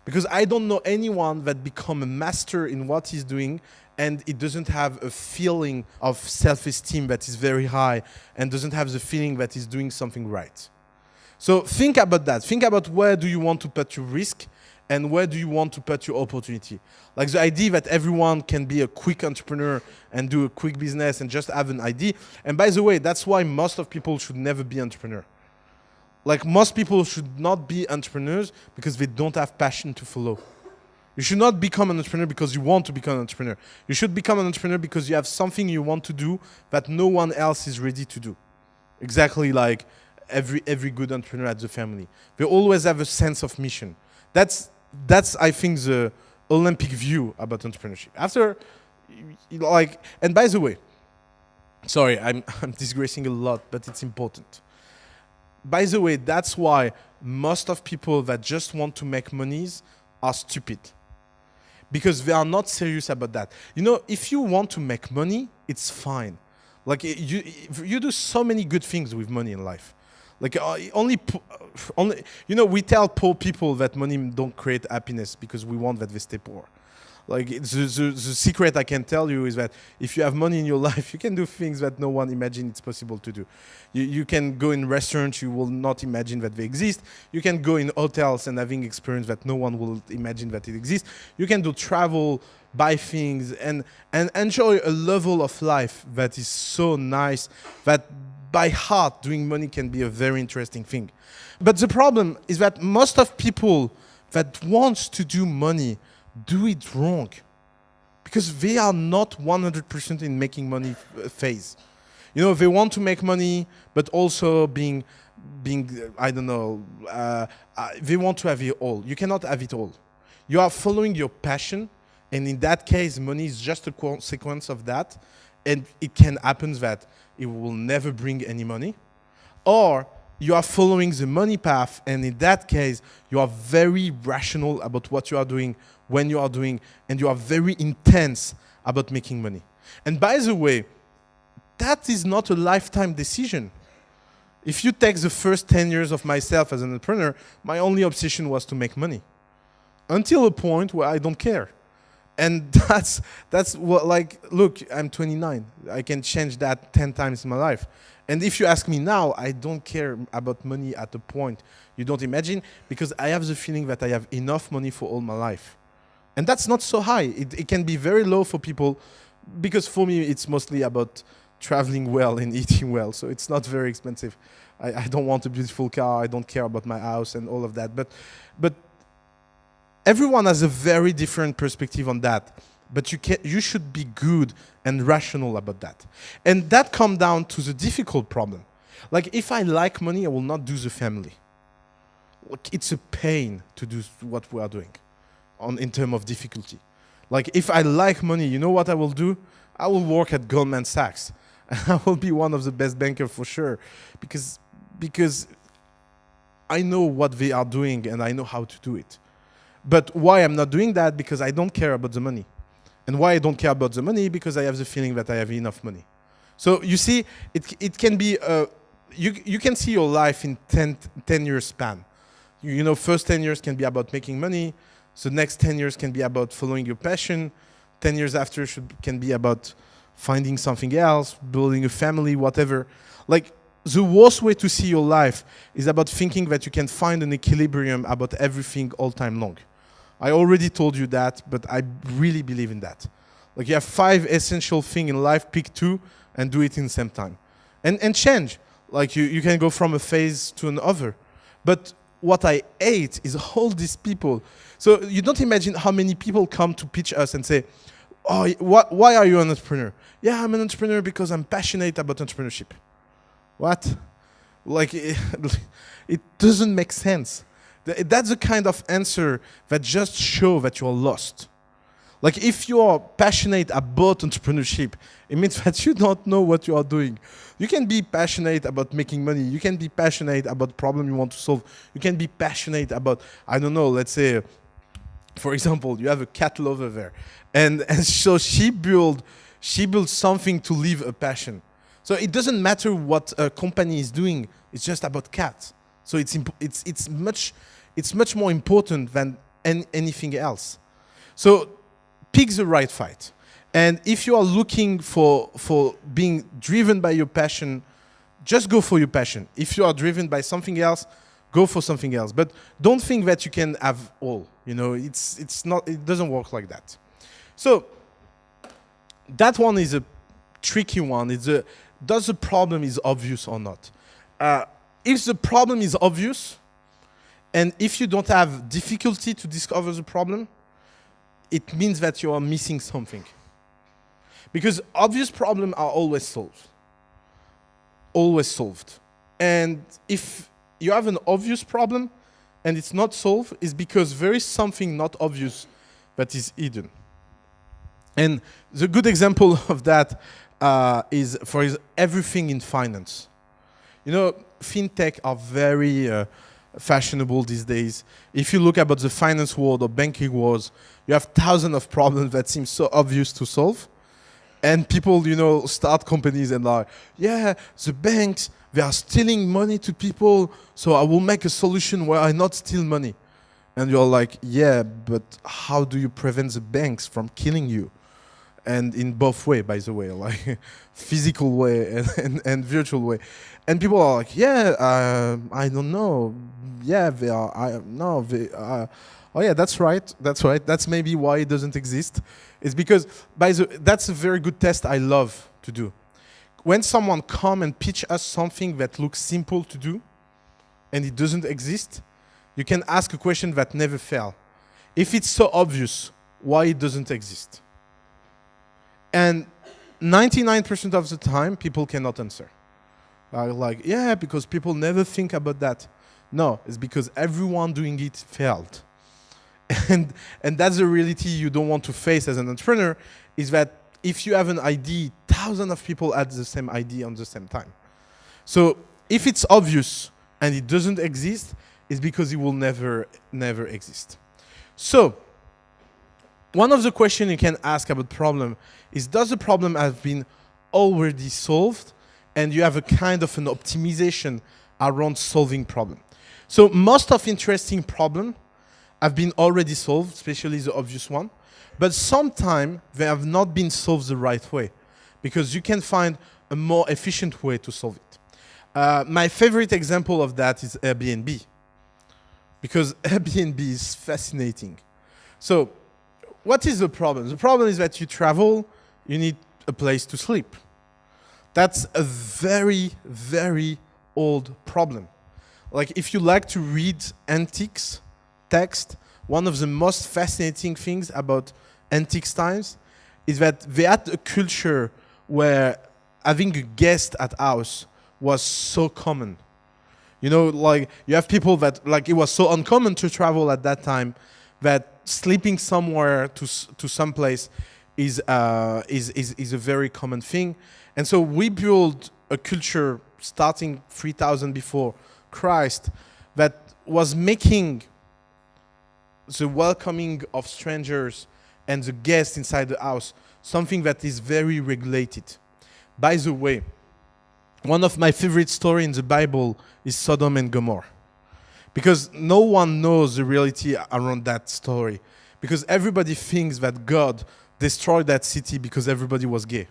Because I don't know anyone that become a master in what he's doing and it doesn't have a feeling of self-esteem that is very high and doesn't have the feeling that he's doing something right. So think about that. Think about where do you want to put your risk and where do you want to put your opportunity. Like the idea that everyone can be a quick entrepreneur and do a quick business and just have an idea. And by the way, that's why most of people should never be entrepreneur. Like most people should not be entrepreneurs because they don't have passion to follow. You should not become an entrepreneur because you want to become an entrepreneur. You should become an entrepreneur because you have something you want to do that no one else is ready to do. Exactly like every good entrepreneur at the family. They always have a sense of mission. That's I think the Olympic view about entrepreneurship. After, like, and by the way, sorry, I'm digressing a lot, but it's important. By the way, that's why most of people that just want to make monies are stupid. Because they are not serious about that. You know, if you want to make money, it's fine. Like you do so many good things with money in life. Like only, you know, we tell poor people that money don't create happiness because we want that they stay poor. Like the secret I can tell you is that if you have money in your life, you can do things that no one imagined it's possible to do. You can go in restaurants you will not imagine that they exist. You can go in hotels and having experience that no one will imagine that it exists. You can do travel, buy things, and enjoy a level of life that is so nice that by heart doing money can be a very interesting thing. But the problem is that most of people that wants to do money do it wrong because they are not 100% in making money phase. You know, they want to make money, but also being I don't know, they want to have it all. You cannot have it all. You are following your passion, and in that case, money is just a consequence of that, and it can happen that it will never bring any money, or you are following the money path, and in that case, you are very rational about what you are doing, when you are doing, and you are very intense about making money. And by the way, that is not a lifetime decision. If you take the first 10 years of myself as an entrepreneur, my only obsession was to make money. Until a point where I don't care. And that's what, like, look, I'm 29. I can change that 10 times in my life. And if you ask me now, I don't care about money at a point you don't imagine, because I have the feeling that I have enough money for all my life. And that's not so high. It can be very low for people, because for me, it's mostly about traveling well and eating well. So it's not very expensive. I don't want a beautiful car. I don't care about my house and all of that. But everyone has a very different perspective on that. But you should be good and rational about that. And that comes down to the difficult problem. Like, if I like money, I will not do the family. Like, it's a pain to do what we are doing in terms of difficulty. Like, if I like money, you know what I will do? I will work at Goldman Sachs. And I will be one of the best bankers for sure. Because I know what they are doing and I know how to do it. But why I'm not doing that? Because I don't care about the money. And why I don't care about the money? Because I have the feeling that I have enough money. So you see, it can be, you can see your life in 10 years span. You know, first 10 years can be about making money. The next 10 years can be about following your passion. 10 years after can be about finding something else, building a family, whatever. Like, the worst way to see your life is about thinking that you can find an equilibrium about everything all time long. I already told you that, but I really believe in that. Like, you have 5 essential things in life, pick 2 and do it in the same time. And change. Like, you can go from a phase to another. But what I hate is all these people. So you don't imagine how many people come to pitch us and say, oh, why are you an entrepreneur? Yeah, I'm an entrepreneur because I'm passionate about entrepreneurship. What? Like, it doesn't make sense. That's the kind of answer that just shows that you're lost. Like, if you're passionate about entrepreneurship, it means that you don't know what you are doing. You can be passionate about making money. You can be passionate about the problem you want to solve. You can be passionate about, I don't know, let's say, for example, you have a cat lover there. And so she built something to live a passion. So it doesn't matter what a company is doing. It's just about cats. So it's much more important than anything else. So pick the right fight. And if you are looking for being driven by your passion, just go for your passion. If you are driven by something else, go for something else. But don't think that you can have all. You know, it's not. It doesn't work like that. So that one is a tricky one. Does the problem is obvious or not? If the problem is obvious, and if you don't have difficulty to discover the problem, it means that you are missing something. Because obvious problems are always solved. Always solved. And if you have an obvious problem and it's not solved, it's because there is something not obvious that is hidden. And the good example of that is for everything in finance. You know, fintech are very fashionable these days. If you look about the finance world or banking world, you have thousands of problems that seem so obvious to solve. And people, you know, start companies and are, yeah, the banks, they are stealing money to people, so I will make a solution where I not steal money. And you're like, yeah, but how do you prevent the banks from killing you? And in both way, by the way, like physical way and virtual way. And people are like, yeah, I don't know. Yeah, they are. Oh yeah, that's right. That's right. That's maybe why it doesn't exist. It's because that's a very good test I love to do. When someone come and pitch us something that looks simple to do, and it doesn't exist, you can ask a question that never fail. If it's so obvious, why it doesn't exist? And 99% of the time, people cannot answer. Like, yeah, because people never think about that. No, it's because everyone doing it failed. And that's the reality you don't want to face as an entrepreneur, is that if you have an idea, thousands of people had the same idea on the same time. So if it's obvious and it doesn't exist, it's because it will never exist. So one of the questions you can ask about problem is, does the problem have been already solved and you have a kind of an optimization around solving problem? So most of interesting problem have been already solved, especially the obvious one, but sometimes they have not been solved the right way, because you can find a more efficient way to solve it. My favorite example of that is Airbnb, because Airbnb is fascinating. So what is the problem? The problem is that you travel, you need a place to sleep. That's a very, very old problem. Like, if you like to read antiques text, one of the most fascinating things about antique times is that they had a culture where having a guest at house was so common. You know, like, you have people that, like, it was so uncommon to travel at that time that sleeping somewhere to some place is a very common thing. And so we build a culture starting 3000 before Christ that was making the welcoming of strangers and the guests inside the house something that is very regulated. By the way, one of my favorite stories in the Bible is Sodom and Gomorrah. Because no one knows the reality around that story. Because everybody thinks that God destroyed that city because everybody was gay.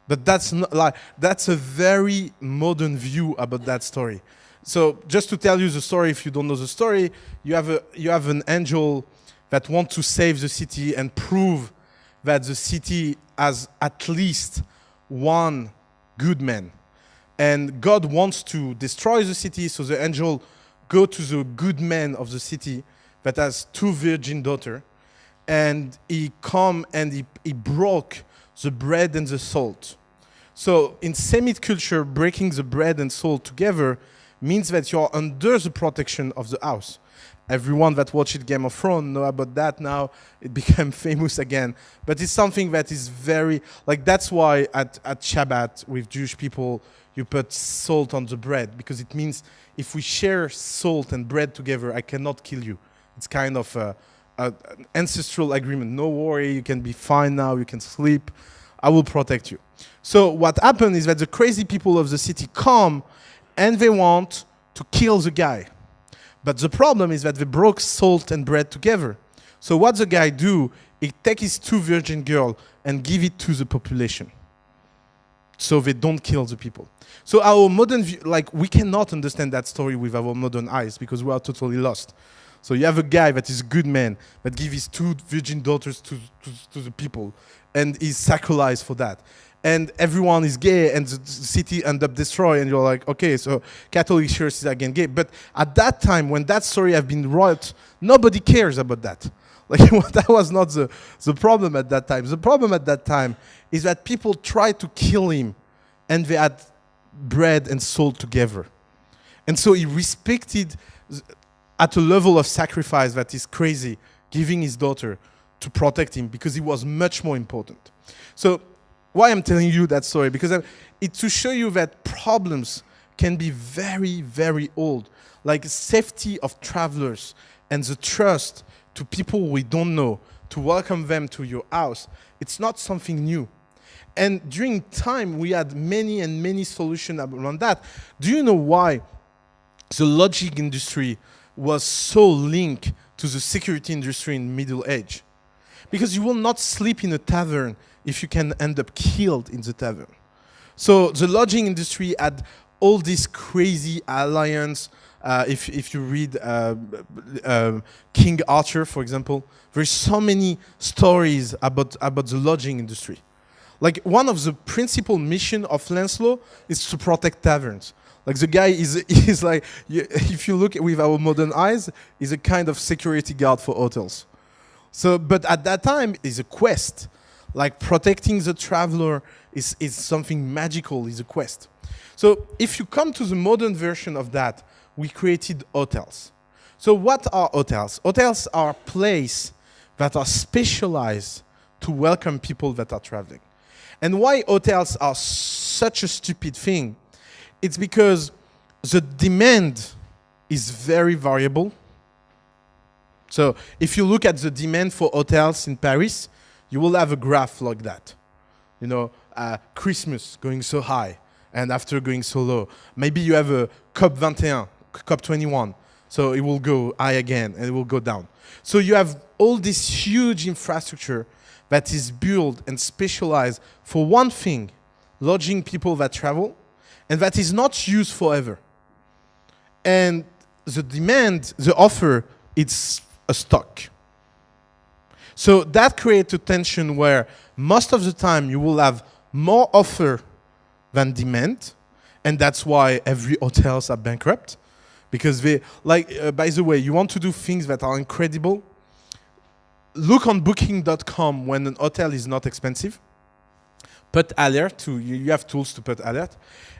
But that's not, like, that's a very modern view about that story. So just to tell you the story, if you don't know the story, you have an angel that wants to save the city and prove that the city has at least one good man. And God wants to destroy the city, so the angel go to the good man of the city that has 2 virgin daughters, and he come and he broke the bread and the salt. So in Semite culture, breaking the bread and salt together means that you're under the protection of the house. Everyone that watched Game of Thrones know about that now. It became famous again. But it's something that is very, like, that's why at Shabbat with Jewish people, you put salt on the bread, because it means if we share salt and bread together, I cannot kill you. It's kind of an ancestral agreement. No worry, you can be fine now, you can sleep. I will protect you. So what happened is that the crazy people of the city come and they want to kill the guy. But the problem is that they broke salt and bread together. So what the guy do, he take his 2 virgin girls and give it to the population. So they don't kill the people. So our modern view, like, we cannot understand that story with our modern eyes because we are totally lost. So you have a guy that is a good man that gives his 2 virgin daughters to the people and is sacralized for that. And everyone is gay and the city ends up destroyed, and you're like, okay, so Catholic Church is again gay. But at that time, when that story has been wrought, nobody cares about that. Like, that was not the problem at that time. The problem at that time is that people tried to kill him, and they had bread and salt together. And so he respected, at a level of sacrifice that is crazy, giving his daughter to protect him because he was much more important. So why I'm telling you that story? Because it's to show you that problems can be very, very old. Like safety of travelers and the trust to people we don't know, to welcome them to your house, it's not something new. And during time, we had many and many solutions around that. Do you know why the lodging industry was so linked to the security industry in Middle Age? Because you will not sleep in a tavern if you can end up killed in the tavern. So the lodging industry had all this crazy alliance. If you read King Arthur, for example, there's so many stories about the lodging industry. Like, one of the principal mission of Lancelot is to protect taverns. Like, the guy is like, if you look with our modern eyes, he's a kind of security guard for hotels. So, but at that time, it's a quest. Like, protecting the traveler is something magical, is a quest. So if you come to the modern version of that, we created hotels. So what are hotels? Hotels are places that are specialized to welcome people that are traveling. And why hotels are such a stupid thing? It's because the demand is very variable. So if you look at the demand for hotels in Paris, you will have a graph like that. You know, Christmas going so high and after going so low. Maybe you have a COP21, COP21. So it will go high again and it will go down. So you have all this huge infrastructure that is built and specialized for one thing, lodging people that travel, and that is not used forever. And the demand, the offer, it's a stock. So that creates a tension where most of the time you will have more offer than demand, and that's why every hotels are bankrupt. Because they, like, by the way, you want to do things that are incredible, look on booking.com when an hotel is not expensive. Put alert, you have tools to put alert,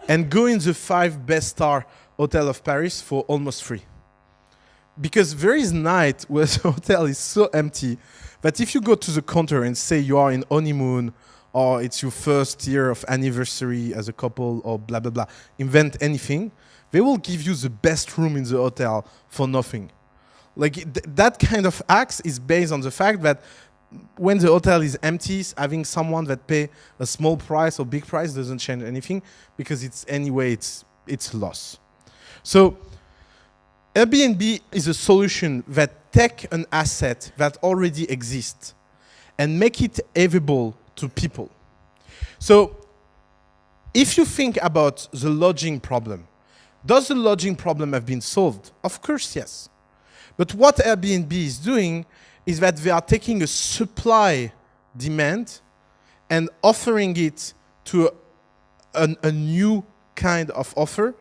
and go in the 5 best star hotel of Paris for almost free. Because there is night where the hotel is so empty that if you go to the counter and say you are in honeymoon or it's your first year of anniversary as a couple or blah, blah, blah, invent anything, They will give you the best room in the hotel for nothing. Like that kind of acts is based on the fact that when the hotel is empty, having someone that pay a small price or big price doesn't change anything, because it's loss. So Airbnb is a solution that take an asset that already exists and make it available to people. So if you think about the lodging problem, does the lodging problem have been solved? Of course, yes. But what Airbnb is doing is that they are taking a supply demand and offering it to a new kind of offer,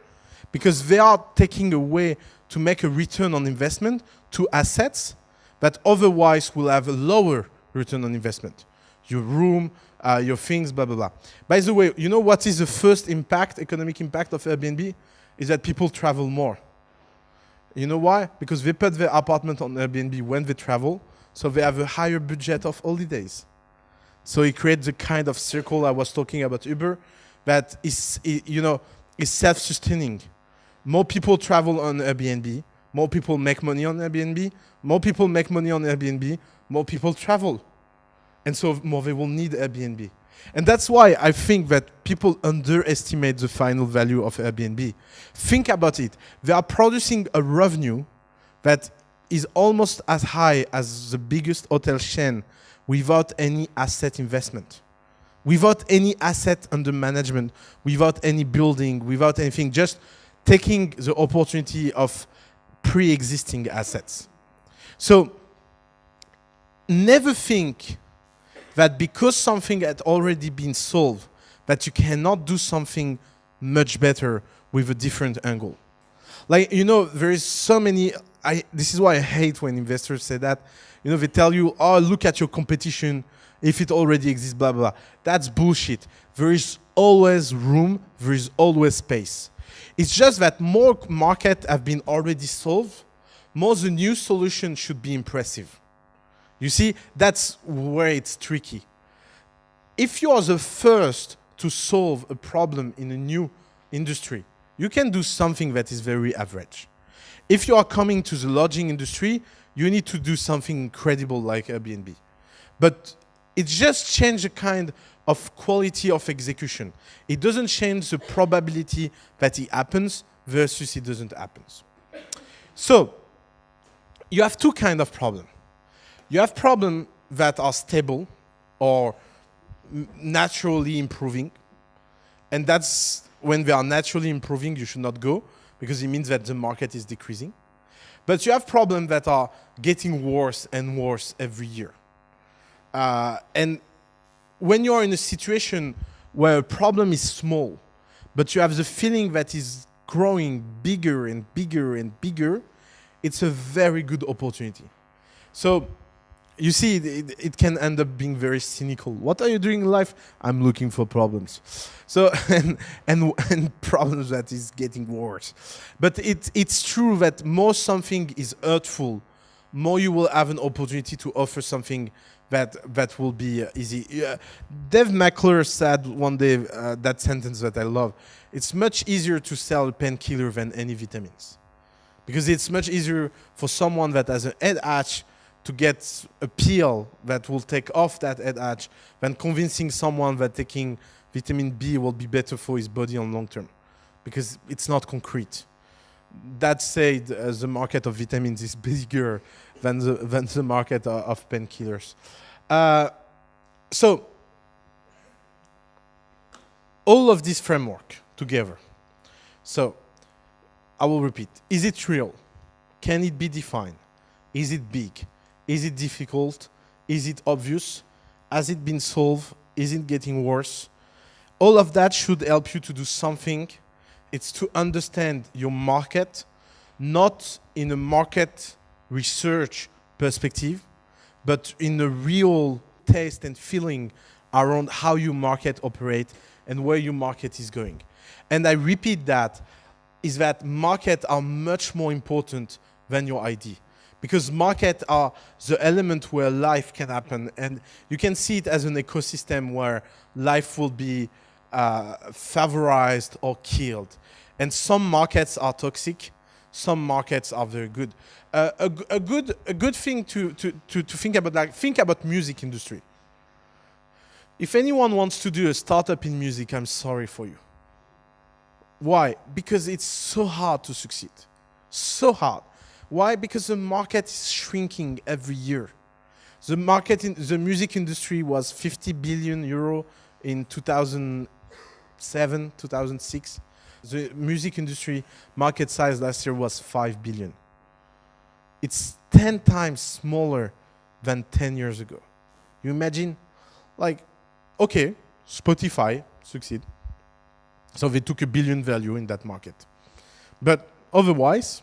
because they are taking a way to make a return on investment to assets that otherwise will have a lower return on investment. Your room, your things, blah, blah, blah. By the way, you know what is the first impact, economic impact of Airbnb? Is that people travel more. You know why? Because they put their apartment on Airbnb when they travel, so they have a higher budget of holidays. So it creates the kind of circle I was talking about Uber that is self-sustaining. More people travel on Airbnb, more people make money on Airbnb, more people make money on Airbnb, more people travel. And so more they will need Airbnb. And that's why I think that people underestimate the final value of Airbnb. Think about it. They are producing a revenue that is almost as high as the biggest hotel chain without any asset investment, without any asset under management, without any building, without anything, just taking the opportunity of pre-existing assets. So never think that because something had already been solved, that you cannot do something much better with a different angle. Like, there is so many, this is why I hate when investors say that. They tell you, oh, look at your competition, if it already exists, blah, blah, blah. That's bullshit. There is always room, there is always space. It's just that more markets have been already solved, more the new solution should be impressive. You see, that's where it's tricky. If you are the first to solve a problem in a new industry, you can do something that is very average. If you are coming to the lodging industry, you need to do something incredible like Airbnb. But it just changes the kind of quality of execution. It doesn't change the probability that it happens versus it doesn't happen. So you have two kinds of problems. You have problems that are stable or naturally improving. And that's when they are naturally improving, you should not go, because it means that the market is decreasing. But you have problems that are getting worse and worse every year. And when you're in a situation where a problem is small, but you have the feeling that is growing bigger and bigger and bigger, it's a very good opportunity. So you see, it can end up being very cynical. What are you doing in life? I'm looking for problems. So and problems that is getting worse. But it's true that more something is hurtful, more you will have an opportunity to offer something that will be easy. Dave McClure said one day that sentence that I love. It's much easier to sell a painkiller than any vitamins, because it's much easier for someone that has a headache to get a pill that will take off that headache than convincing someone that taking vitamin B will be better for his body on long term, because it's not concrete. That said, the market of vitamins is bigger than the market of painkillers. So all of this framework together. So I will repeat. Is it real? Can it be defined? Is it big? Is it difficult? Is it obvious? Has it been solved? Is it getting worse? All of that should help you to do something. It's to understand your market, not in a market research perspective, but in a real taste and feeling around how your market operates and where your market is going. And I repeat that, is that markets are much more important than your ID. Because markets are the element where life can happen. And you can see it as an ecosystem where life will be favorized or killed. And some markets are toxic, some markets are very good. A good thing to think about, like, think about music industry. If anyone wants to do a startup in music, I'm sorry for you. Why? Because it's so hard to succeed. So hard. Why? Because the market is shrinking every year. The market in the music industry was 50 billion euro in 2007, 2006. The music industry market size last year was 5 billion. It's 10 times smaller than 10 years ago. You imagine? Like, okay, Spotify succeed. So they took $1 billion value in that market. But otherwise,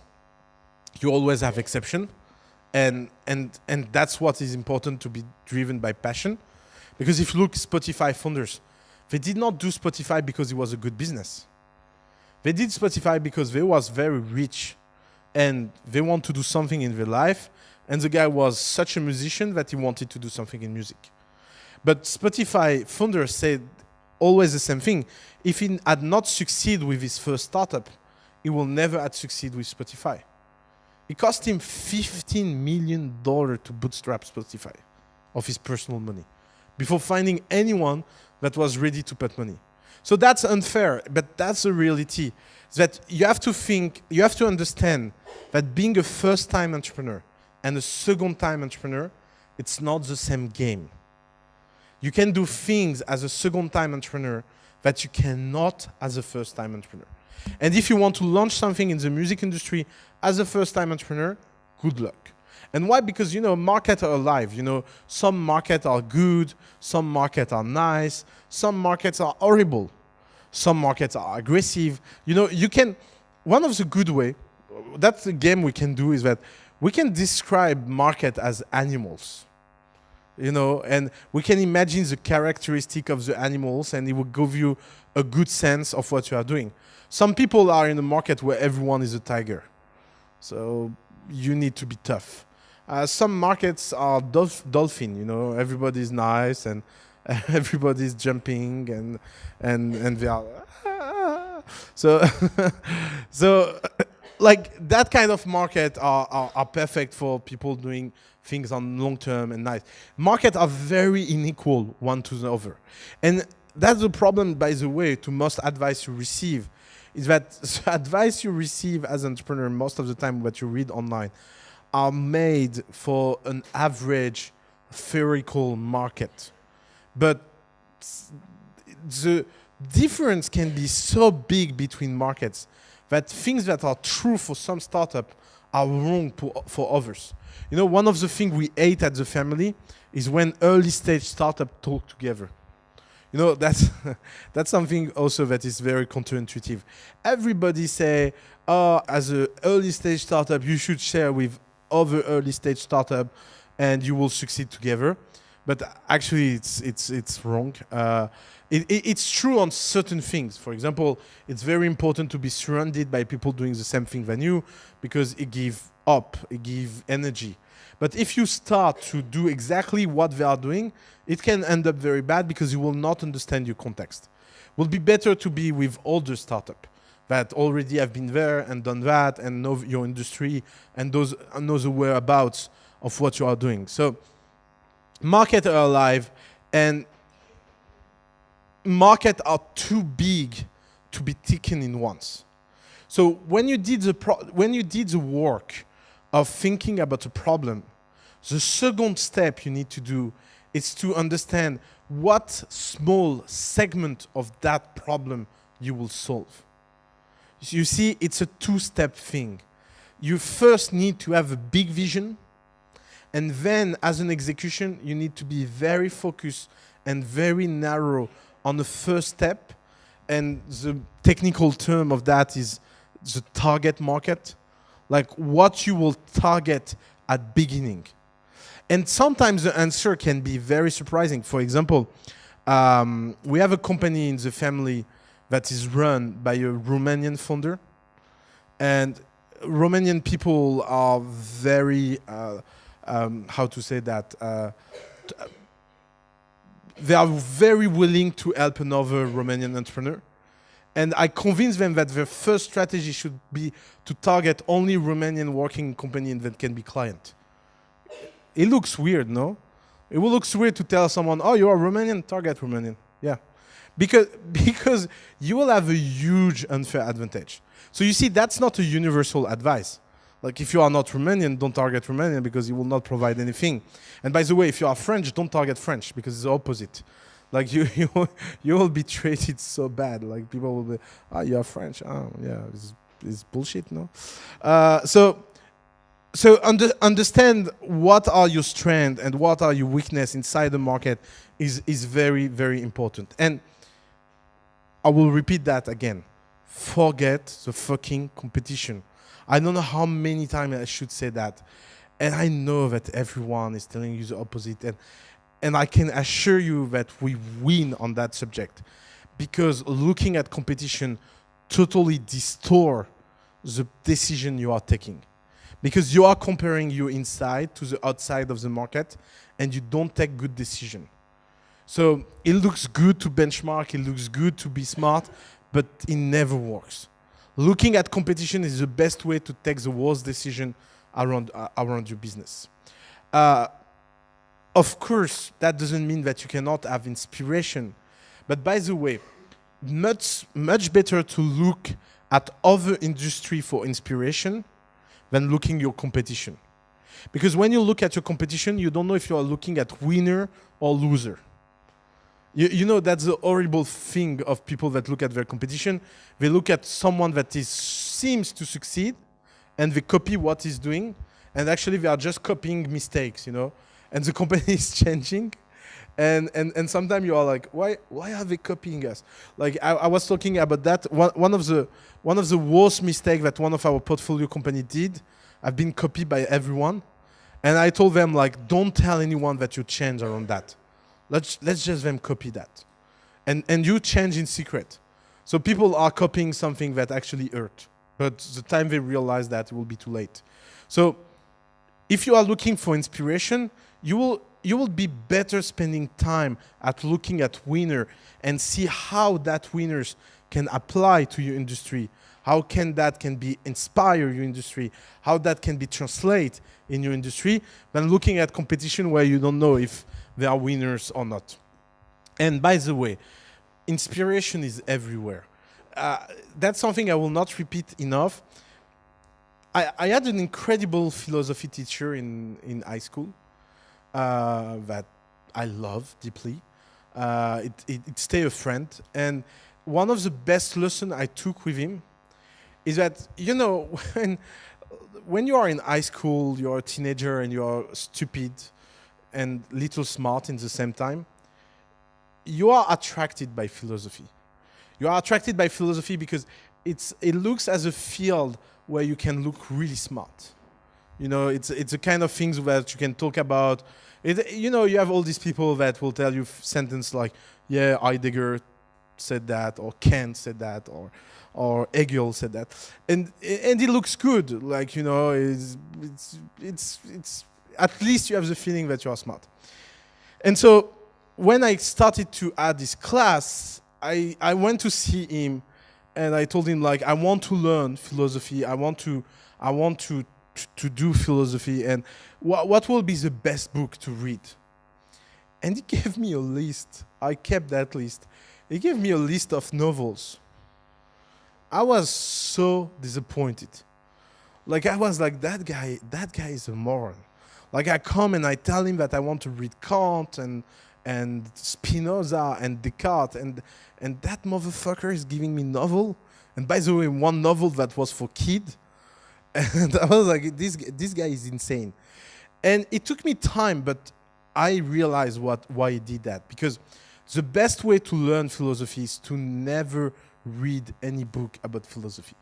you always have exception. And that's what is important, to be driven by passion. Because if you look Spotify founders, they did not do Spotify because it was a good business. They did Spotify because they was very rich and they want to do something in their life. And the guy was such a musician that he wanted to do something in music. But Spotify founders said always the same thing. If he had not succeeded with his first startup, he will never have succeeded with Spotify. It cost him $15 million to bootstrap Spotify of his personal money before finding anyone that was ready to put money. So that's unfair, but that's the reality. That you have to think, you have to understand that being a first-time entrepreneur and a second-time entrepreneur, it's not the same game. You can do things as a second-time entrepreneur that you cannot as a first-time entrepreneur. And if you want to launch something in the music industry as a first-time entrepreneur, good luck. And why? Because, markets are alive. Some markets are good, some markets are nice, some markets are horrible, some markets are aggressive. One of the good way, that's the game we can do, is that we can describe market as animals. And we can imagine the characteristic of the animals, and it will give you a good sense of what you are doing. Some people are in a market where everyone is a tiger. So you need to be tough. Some markets are dolphin, everybody's nice and everybody's jumping and they are so like that kind of market are perfect for people doing things on long term and nice. Markets are very unequal one to the other. And that's the problem, by the way, to most advice you receive, is that the advice you receive as an entrepreneur most of the time, what you read online, are made for an average theoretical market. But the difference can be so big between markets that things that are true for some startup are wrong for others. One of the things we hate at the family is when early stage startups talk together. That's something also that is very counterintuitive. Everybody say, as an early stage startup, you should share with other early stage startup and you will succeed together. But actually, it's wrong. It's true on certain things. For example, it's very important to be surrounded by people doing the same thing than you, because it gives up, it gives energy. But if you start to do exactly what they are doing, it can end up very bad because you will not understand your context. It will be better to be with older startups that already have been there and done that and know your industry and know the whereabouts of what you are doing. So markets are alive, and markets are too big to be taken in once. So when you did the work of thinking about a problem, the second step you need to do is to understand what small segment of that problem you will solve. You see, it's a two-step thing. You first need to have a big vision, and then as an execution, you need to be very focused and very narrow on the first step. And the technical term of that is the target market, like what you will target at beginning. And sometimes the answer can be very surprising. For example, we have a company in the family that is run by a Romanian founder. And Romanian people are very, how to say that, they are very willing to help another Romanian entrepreneur. And I convinced them that their first strategy should be to target only Romanian working companies that can be client. It looks weird, no? It will look weird to tell someone, oh, you are Romanian, target Romanian. Yeah. Because you will have a huge unfair advantage. So you see, that's not a universal advice. Like if you are not Romanian, don't target Romanian because it will not provide anything. And by the way, if you are French, don't target French because it's the opposite. Like you will be treated so bad. Like people will be, oh, you are French. Oh, yeah, it's bullshit, no? So understand what are your strengths and what are your weaknesses inside the market is very, very important. And I will repeat that again. Forget the fucking competition. I don't know how many times I should say that. And I know that everyone is telling you the opposite. And I can assure you that we win on that subject. Because looking at competition totally distort the decision you are taking. Because you are comparing your inside to the outside of the market and you don't take good decision. So it looks good to benchmark, it looks good to be smart, but it never works. Looking at competition is the best way to take the worst decision around your business. Of course, that doesn't mean that you cannot have inspiration. But by the way, much better to look at other industry for inspiration than looking your competition. Because when you look at your competition, you don't know if you are looking at winner or loser. You know, that's the horrible thing of people that look at their competition. They look at someone that seems to succeed and they copy what he's doing. And actually they are just copying mistakes, you know. And the company is changing. And sometimes you are like, why are they copying us? Like I was talking about that. One of the worst mistakes that one of our portfolio company did, I've been copied by everyone. And I told them, like, don't tell anyone that you change around that. Let's just them copy that. And you change in secret. So people are copying something that actually hurt. But the time they realize that, it will be too late. So if you are looking for inspiration, you will be better spending time at looking at winner and see how that winners can apply to your industry. How that can be inspire your industry, how that can be translate in your industry, than looking at competition where you don't know if they are winners or not. And by the way, inspiration is everywhere. That's something I will not repeat enough. I had an incredible philosophy teacher in high school that I love deeply. It stayed a friend. And one of the best lessons I took with him is that, you know, when you are in high school, you're a teenager and you're stupid and little smart in the same time, you are attracted by philosophy. You are attracted by philosophy because it looks as a field where you can look really smart. You know, it's a kind of things that you can talk about. You know, you have all these people that will tell you sentences like, yeah, Heidegger said that, or Kant said that, or Hegel said that, and it looks good. Like, you know, it's at least you have the feeling that you are smart. And so when I started to add this class, I went to see him, and I told him, like, I want to learn philosophy. I want to do philosophy, and what will be the best book to read? And he gave me a list. I kept that list. He gave me a list of novels. I was so disappointed. Like, I was like, that guy is a moron. Like, I come and I tell him that I want to read Kant and Spinoza and Descartes, and that motherfucker is giving me novel. And by the way, one novel that was for kid. And I was like, this guy is insane. And it took me time, but I realized why he did that. Because the best way to learn philosophy is to never read any book about philosophy.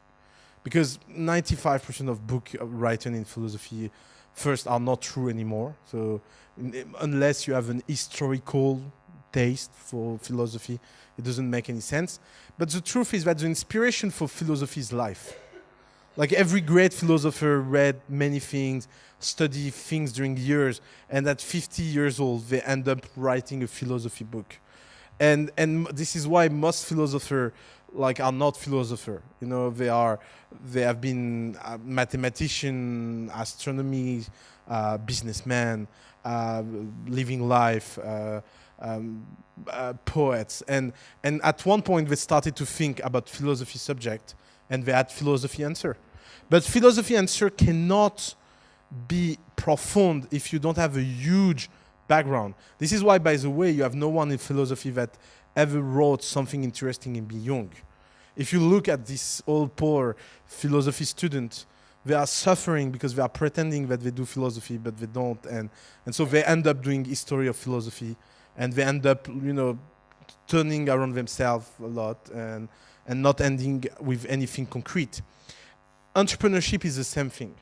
Because 95% of books written in philosophy first are not true anymore. So unless you have an historical taste for philosophy, it doesn't make any sense. But the truth is that the inspiration for philosophy is life. Like, every great philosopher read many things, studied things during years, and at 50 years old, they end up writing a philosophy book. And this is why most philosophers like are not philosopher. You know, they have been mathematician, astronomy, businessman, living life, poets, and at one point they started to think about philosophy subject, and they had philosophy answer. But philosophy answer cannot be profound if you don't have a huge background. This is why, by the way, you have no one in philosophy that ever wrote something interesting in Jung. If you look at this old poor philosophy student, they are suffering because they are pretending that they do philosophy, but they don't, and so they end up doing history of philosophy, and they end up, you know, turning around themselves a lot, and not ending with anything concrete. Entrepreneurship is the same thing.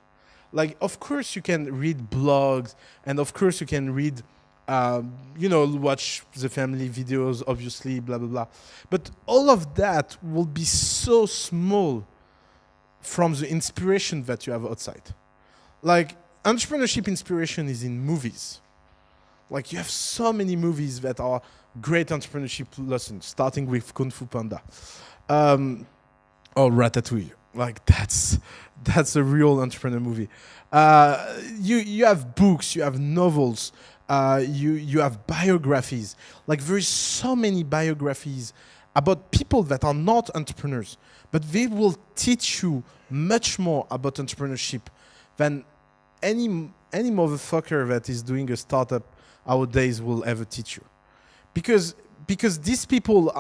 Like, of course you can read blogs, and of course you can read, you know, watch the family videos, obviously, blah, blah, blah. But all of that will be so small from the inspiration that you have outside. Like, entrepreneurship inspiration is in movies. Like, you have so many movies that are great entrepreneurship lessons, starting with Kung Fu Panda, or Ratatouille. Like, that's a real entrepreneur movie. You have books, you have novels, you have biographies. Like, there is so many biographies about people that are not entrepreneurs, but they will teach you much more about entrepreneurship than any motherfucker that is doing a startup nowadays will ever teach you. Because these people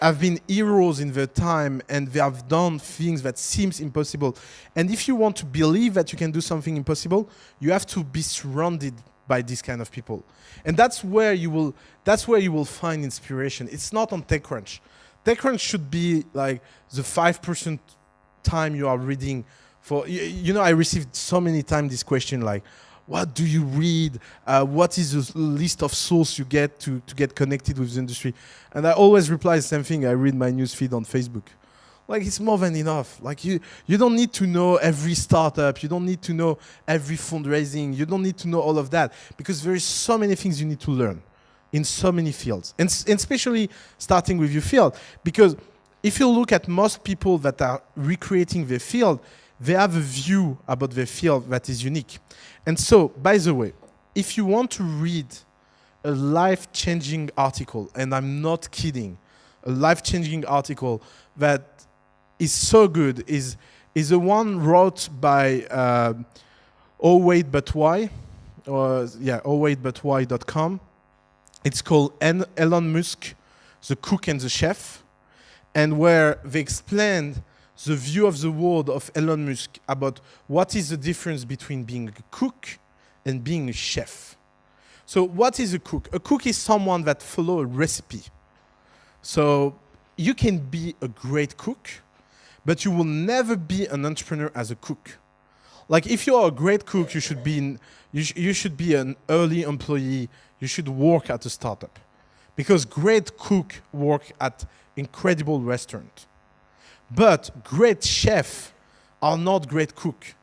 have been heroes in their time, and they have done things that seems impossible. And if you want to believe that you can do something impossible, you have to be surrounded by these kind of people. And that's where you will find inspiration. It's not on TechCrunch. TechCrunch should be like the 5% time you are reading for. You know, I received so many times this question, like, what do you read? What is the list of sources you get to get connected with the industry? And I always reply the same thing. I read my newsfeed on Facebook. Like, it's more than enough. Like, you don't need to know every startup. You don't need to know every fundraising. You don't need to know all of that, because there is so many things you need to learn in so many fields, and especially starting with your field. Because if you look at most people that are recreating their field, they have a view about their field that is unique. And so, by the way, if you want to read a life-changing article, and I'm not kidding, a life-changing article that is so good is the one wrote by Oh Wait But Why, ohwaitbutwhy.com. It's called Elon Musk, the Cook and the Chef, and where they explained the view of the world of Elon Musk about what is the difference between being a cook and being a chef. So what is a cook? A cook is someone that follows a recipe. So you can be a great cook, but you will never be an entrepreneur as a cook. Like, if you are a great cook, you should be an early employee. You should work at a startup, because great cook work at incredible restaurant. But great chefs are not great cook.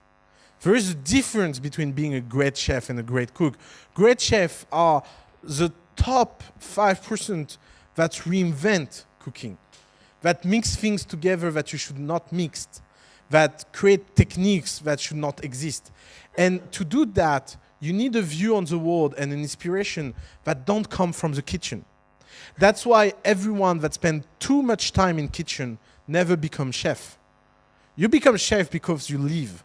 There is a difference between being a great chef and a great cook. Great chefs are the top 5% that reinvent cooking, that mix things together that you should not mix, that create techniques that should not exist. And to do that, you need a view on the world and an inspiration that don't come from the kitchen. That's why everyone that spends too much time in kitchen never become chef. You become chef because you live.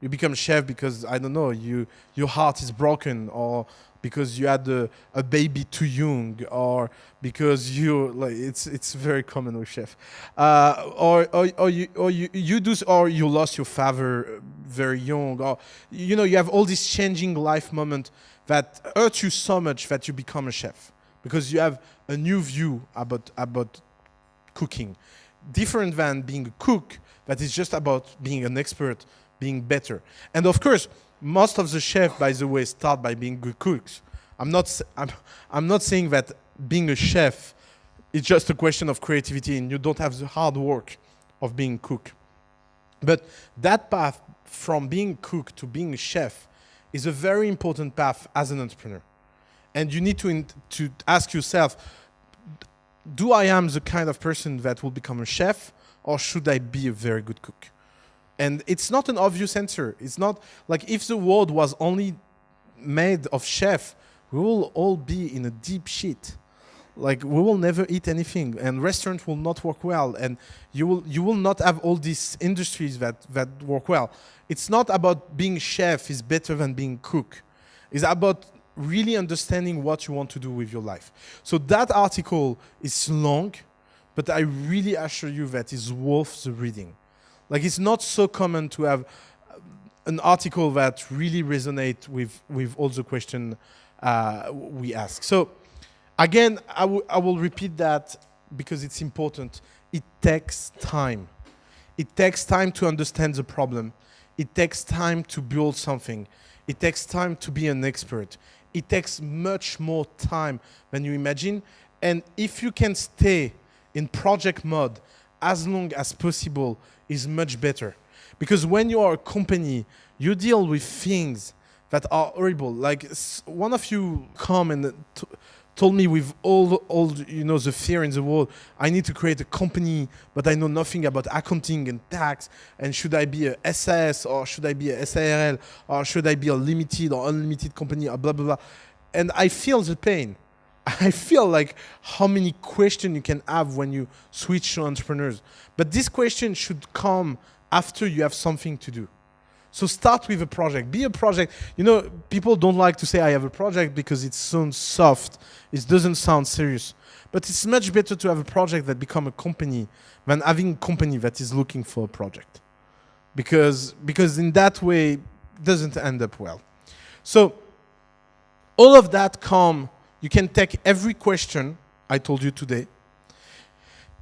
You become chef because, I don't know, your heart is broken, or because you had a baby too young, or because it's very common with chef, or you lost your father very young, or you have all these changing life moments that hurt you so much that you become a chef because you have a new view about cooking, different than being a cook that is just about being an expert, being better. And of course, most of the chefs, by the way, start by being good cooks. I'm not saying that being a chef is just a question of creativity and you don't have the hard work of being a cook. But that path from being cook to being a chef is a very important path as an entrepreneur. And you need to ask yourself, do I am the kind of person that will become a chef, or should I be a very good cook? And it's not an obvious answer. It's not like if the world was only made of chef, we will all be in a deep shit. Like we will never eat anything, and restaurants will not work well, and you will not have all these industries that work well. It's not about being chef is better than being cook. It's about really understanding what you want to do with your life. So that article is long, but I really assure you that it's worth the reading. Like it's not so common to have an article that really resonates with all the questions we ask. So again, I will repeat that because it's important. It takes time. It takes time to understand the problem. It takes time to build something. It takes time to be an expert. It takes much more time than you imagine. And if you can stay in project mode as long as possible, is much better. Because when you are a company, you deal with things that are horrible. Like one of you come and told me with all the fear in the world, I need to create a company, but I know nothing about accounting and tax, and should I be a SAS or should I be a SARL or should I be a limited or unlimited company or blah, blah, blah. And I feel the pain. I feel like how many questions you can have when you switch to entrepreneurs. But this question should come after you have something to do. So start with a project. Be a project. You know, people don't like to say I have a project because it sounds soft. It doesn't sound serious. But it's much better to have a project that becomes a company than having a company that is looking for a project. Because in that way, it doesn't end up well. So all of that you can take every question I told you today,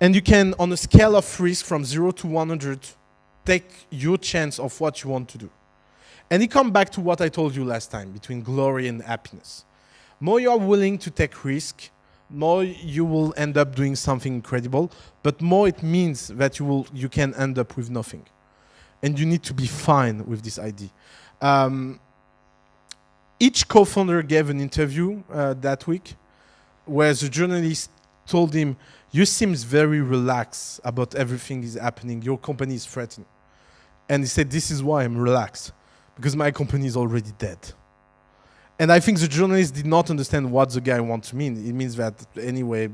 and you can, on a scale of risk from 0 to 100, take your chance of what you want to do. And it comes back to what I told you last time, between glory and happiness. More you are willing to take risk, more you will end up doing something incredible, but more it means that you can end up with nothing. And you need to be fine with this idea. Each co-founder gave an interview that week where the journalist told him, you seem very relaxed about everything is happening. Your company is threatened. And he said, this is why I'm relaxed, because my company is already dead. And I think the journalist did not understand what the guy wants to mean. It means that anyway,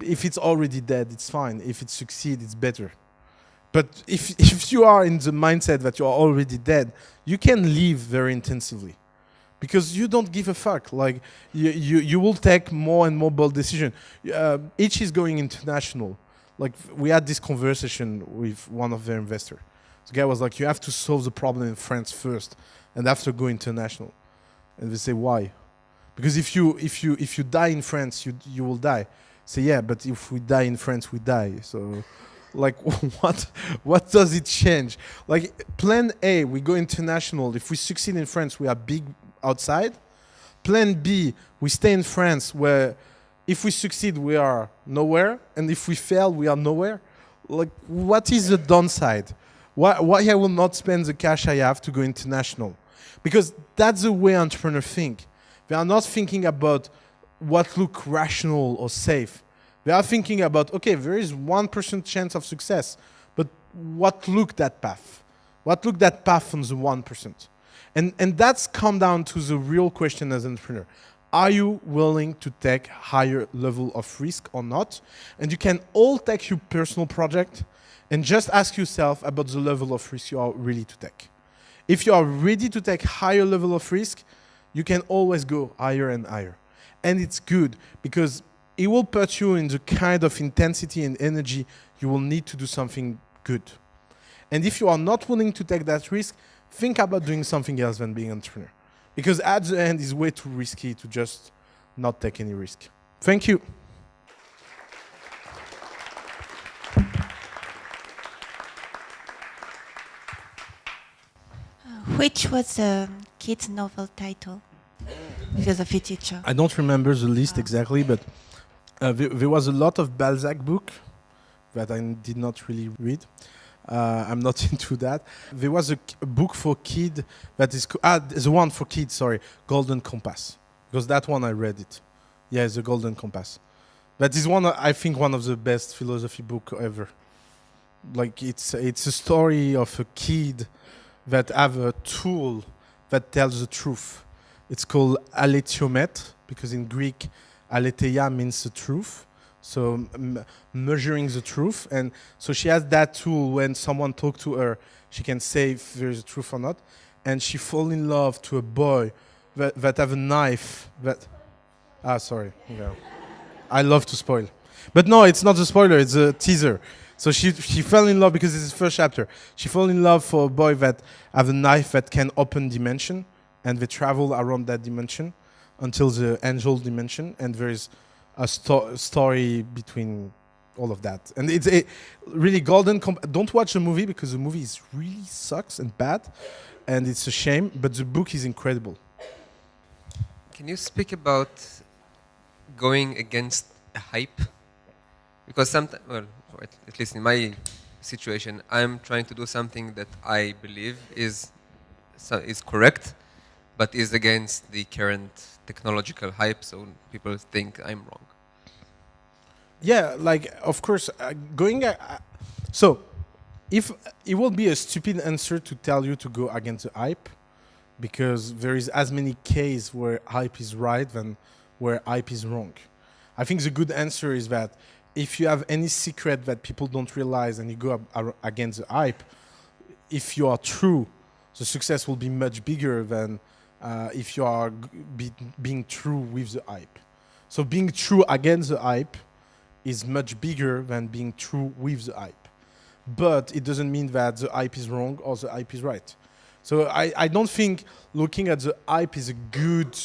if it's already dead, it's fine. If it succeeds, it's better. But if you are in the mindset that you are already dead, you can live very intensively. Because you don't give a fuck. Like you will take more and more bold decisions. Each is going international. Like we had this conversation with one of their investors. The guy was like, "You have to solve the problem in France first, and after go international." And they say, "Why?" Because if you die in France, you will die. Say, "Yeah, but if we die in France, we die." So, like, what does it change? Like plan A, we go international. If we succeed in France, we are big outside. Plan B, we stay in France where if we succeed, we are nowhere. And if we fail, we are nowhere. Like, what is the downside? Why I will not spend the cash I have to go international? Because that's the way entrepreneurs think. They are not thinking about what look rational or safe. They are thinking about, okay, there is 1% chance of success, but what look that path? What look that path on the 1%? And that's come down to the real question as an entrepreneur. Are you willing to take higher level of risk or not? And you can all take your personal project and just ask yourself about the level of risk you are ready to take. If you are ready to take higher level of risk, you can always go higher and higher. And it's good because it will put you in the kind of intensity and energy you will need to do something good. And if you are not willing to take that risk, think about doing something else than being an entrepreneur. Because at the end, it's way too risky to just not take any risk. Thank you. Which was the kid's novel title? Philosophy teacher. I don't remember the list exactly, but there was a lot of Balzac book that I did not really read. I'm not into that. There was a book for kid that is the one for kids. Sorry, Golden Compass, because that one I read it. Yeah, it's a Golden Compass. That is I think, one of the best philosophy book ever. Like it's a story of a kid that have a tool that tells the truth. It's called aletiomet because in Greek, aletheia means the truth. So measuring the truth. And so she has that tool when someone talks to her, she can say if there's a truth or not. And she fall in love to a boy that have a knife that... sorry. Yeah. I love to spoil. But no, it's not a spoiler, it's a teaser. So she fell in love because it's the first chapter. She fell in love for a boy that have a knife that can open dimension, and they travel around that dimension until the angel dimension, and there is a story between all of that. And it's a really golden... Don't watch the movie because the movie is really sucks and bad, and it's a shame, but the book is incredible. Can you speak about going against a hype? Because sometimes, well, at least in my situation, I'm trying to do something that I believe is correct, but is against the current technological hype, so people think I'm wrong. Yeah, like, of course, so, if it will be a stupid answer to tell you to go against the hype, because there is as many cases where hype is right than where hype is wrong. I think the good answer is that if you have any secret that people don't realize and you go against the hype, if you are true, the success will be much bigger than if you are being true with the hype. So being true against the hype is much bigger than being true with the hype. But it doesn't mean that the hype is wrong or the hype is right. So I don't think looking at the hype is a good...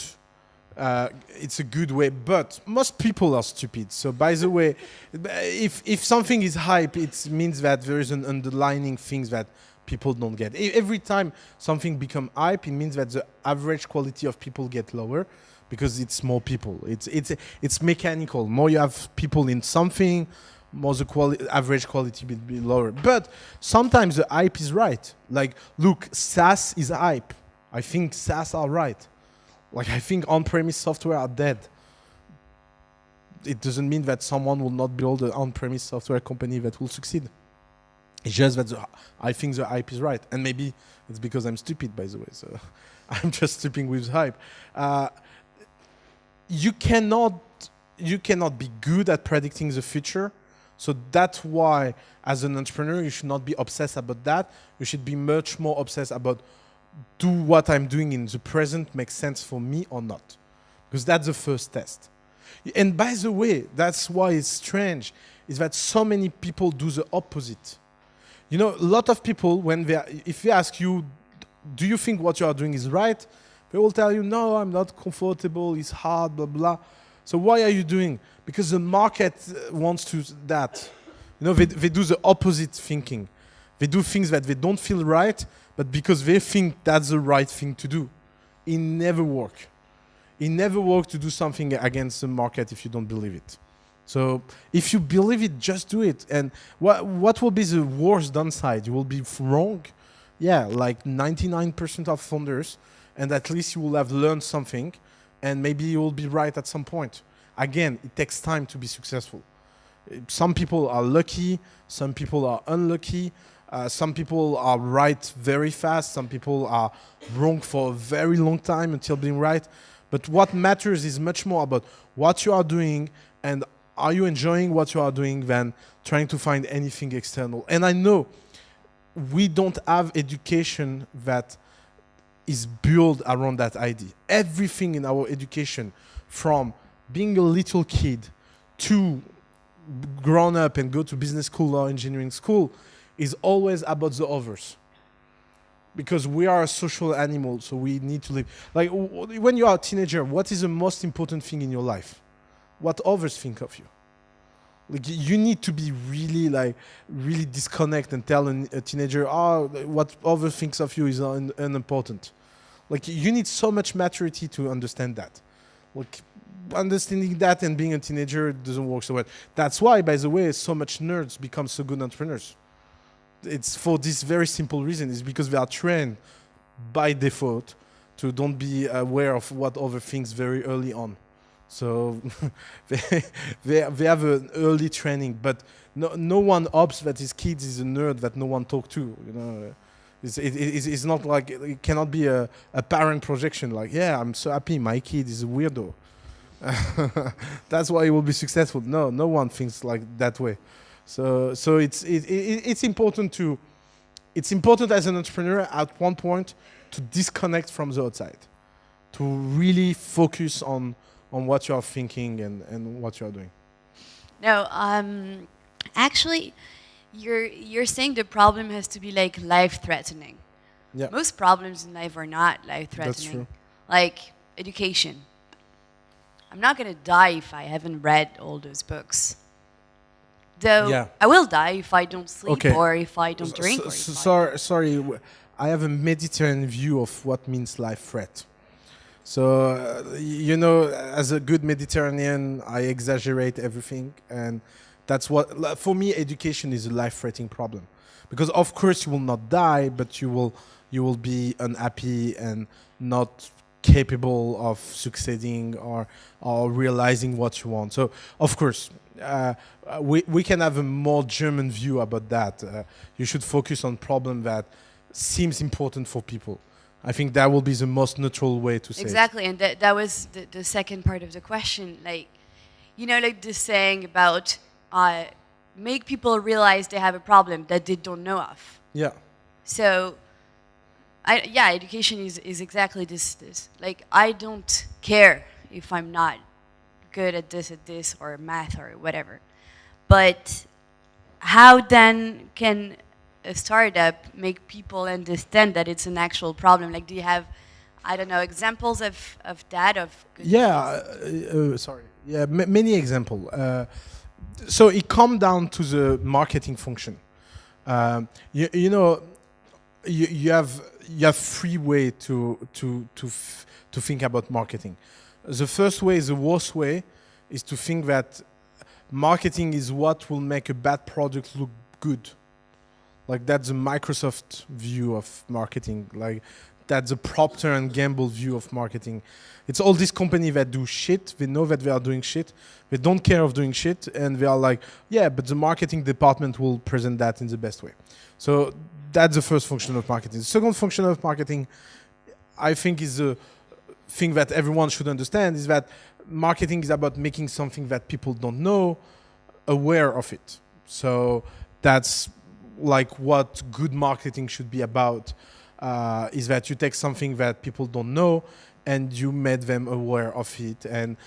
it's a good way, but most people are stupid. So by the way, if something is hype, it means that there is an underlying things that people don't get. Every time something become hype, it means that the average quality of people get lower because it's more people. It's mechanical. More you have people in something, more the average quality will be lower. But sometimes the hype is right. Like, look, SaaS is hype. I think SaaS are right. Like, I think on-premise software are dead. It doesn't mean that someone will not build an on-premise software company that will succeed. It's just that I think the hype is right. And maybe it's because I'm stupid, by the way. So I'm just sleeping with hype. You cannot be good at predicting the future. So that's why, as an entrepreneur, you should not be obsessed about that. You should be much more obsessed about, do what I'm doing in the present make sense for me or not? Because that's the first test. And by the way, that's why it's strange, is that so many people do the opposite. You know, a lot of people, if they ask you, do you think what you are doing is right? They will tell you, no, I'm not comfortable, it's hard, blah, blah. So why are you doing? Because the market wants to that. You know, they do the opposite thinking. They do things that they don't feel right, but because they think that's the right thing to do. It never works. It never works to do something against the market if you don't believe it. So if you believe it, just do it. And what will be the worst downside? You will be wrong. Yeah, like 99% of founders, and at least you will have learned something, and maybe you will be right at some point. Again, it takes time to be successful. Some people are lucky, some people are unlucky, some people are right very fast, some people are wrong for a very long time until being right. But what matters is much more about what you are doing and are you enjoying what you are doing than trying to find anything external. And I know we don't have education that is built around that idea. Everything in our education, from being a little kid to grown up and go to business school or engineering school, is always about the others. Because we are a social animal, so we need to live. Like, when you are a teenager, what is the most important thing in your life? What others think of you. Like, you need to be really disconnect and tell a teenager, what others thinks of you is unimportant. Like, you need so much maturity to understand that. Like, understanding that and being a teenager doesn't work so well. That's why, by the way, so much nerds become so good entrepreneurs. It's for this very simple reason. It's because they are trained by default to don't be aware of what other things very early on. So they have an early training, but no one hopes that his kid is a nerd that no one talk to. You know, it's not like it cannot be a parent projection. Like, yeah, I'm so happy my kid is a weirdo. That's why he will be successful. No one thinks like that way. So it's important to. It's important as an entrepreneur at one point to disconnect from the outside, to really focus on what you are thinking and what you are doing. No, actually, you're saying the problem has to be like life-threatening. Yeah, Most problems in life are not life-threatening. that's true. Like education. I'm not gonna die if I haven't read all those books. Though Yeah. I will die if I don't sleep Okay. or if I don't drink. Or if I Sorry, I have a Mediterranean view of what means life threat. So, you know, as a good Mediterranean, I exaggerate everything. And that's what, for me, education is a life-threatening problem. Because, of course, you will not die, but you will be unhappy and not capable of succeeding or realizing what you want. So, of course, we can have a more German view about that. You should focus on problem that seems important for people. I think that will be the most neutral way to say exactly, and that was the second part of the question. Like, you know, like this saying about make people realize they have a problem that they don't know of. it. Yeah. So, yeah, education is exactly this. Like, I don't care if I'm not good at this, or math, or whatever. But how then can a startup make people understand that it's an actual problem? Like, do you have, I don't know, examples of that? Yeah. Sorry. Yeah. Many example. So it comes down to the marketing function. You know, you have three ways to think about marketing. The first way, the worst way, is to think that marketing is what will make a bad product look good. Like, that's the Microsoft view of marketing. Like, that's the Procter and Gamble view of marketing. It's all these companies that do shit. They know that they are doing shit. They don't care of doing shit, and they are like, yeah, but the marketing department will present that in the best way. So that's the first function of marketing. The second function of marketing, I think, is the thing that everyone should understand, is that marketing is about making something that people don't know aware of it. So that's like what good marketing should be about, is that you take something that people don't know and you made them aware of it. And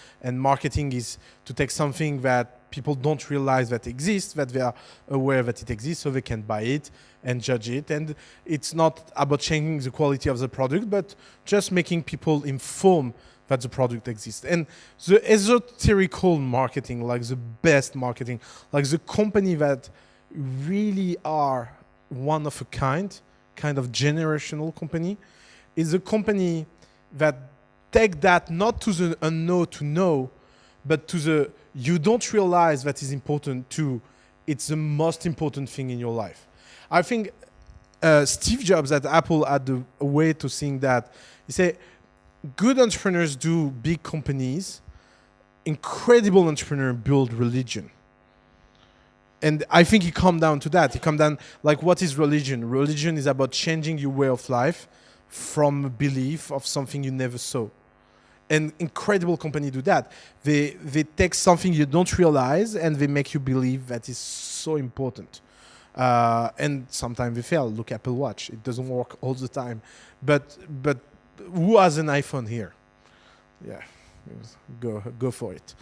marketing is to take something that people don't realize that exists, that they are aware that it exists, so they can buy it and judge it. And it's not about changing the quality of the product, but just making people informed that the product exists. And the esoterical marketing, like the best marketing, like the company that really are one of a kind of generational company, is a company that take that not to the unknown to know, but to the you don't realize that is important to it's the most important thing in your life. I think Steve Jobs at Apple had a way to think that. He said, good entrepreneurs do big companies, incredible entrepreneurs build religion. And I think it comes down to that. It comes down, like, what is religion? Religion is about changing your way of life from a belief of something you never saw. And incredible companies do that. They take something you don't realize and they make you believe that is so important. And sometimes they fail. Look, Apple Watch. It doesn't work all the time. But who has an iPhone here? Yeah, go for it.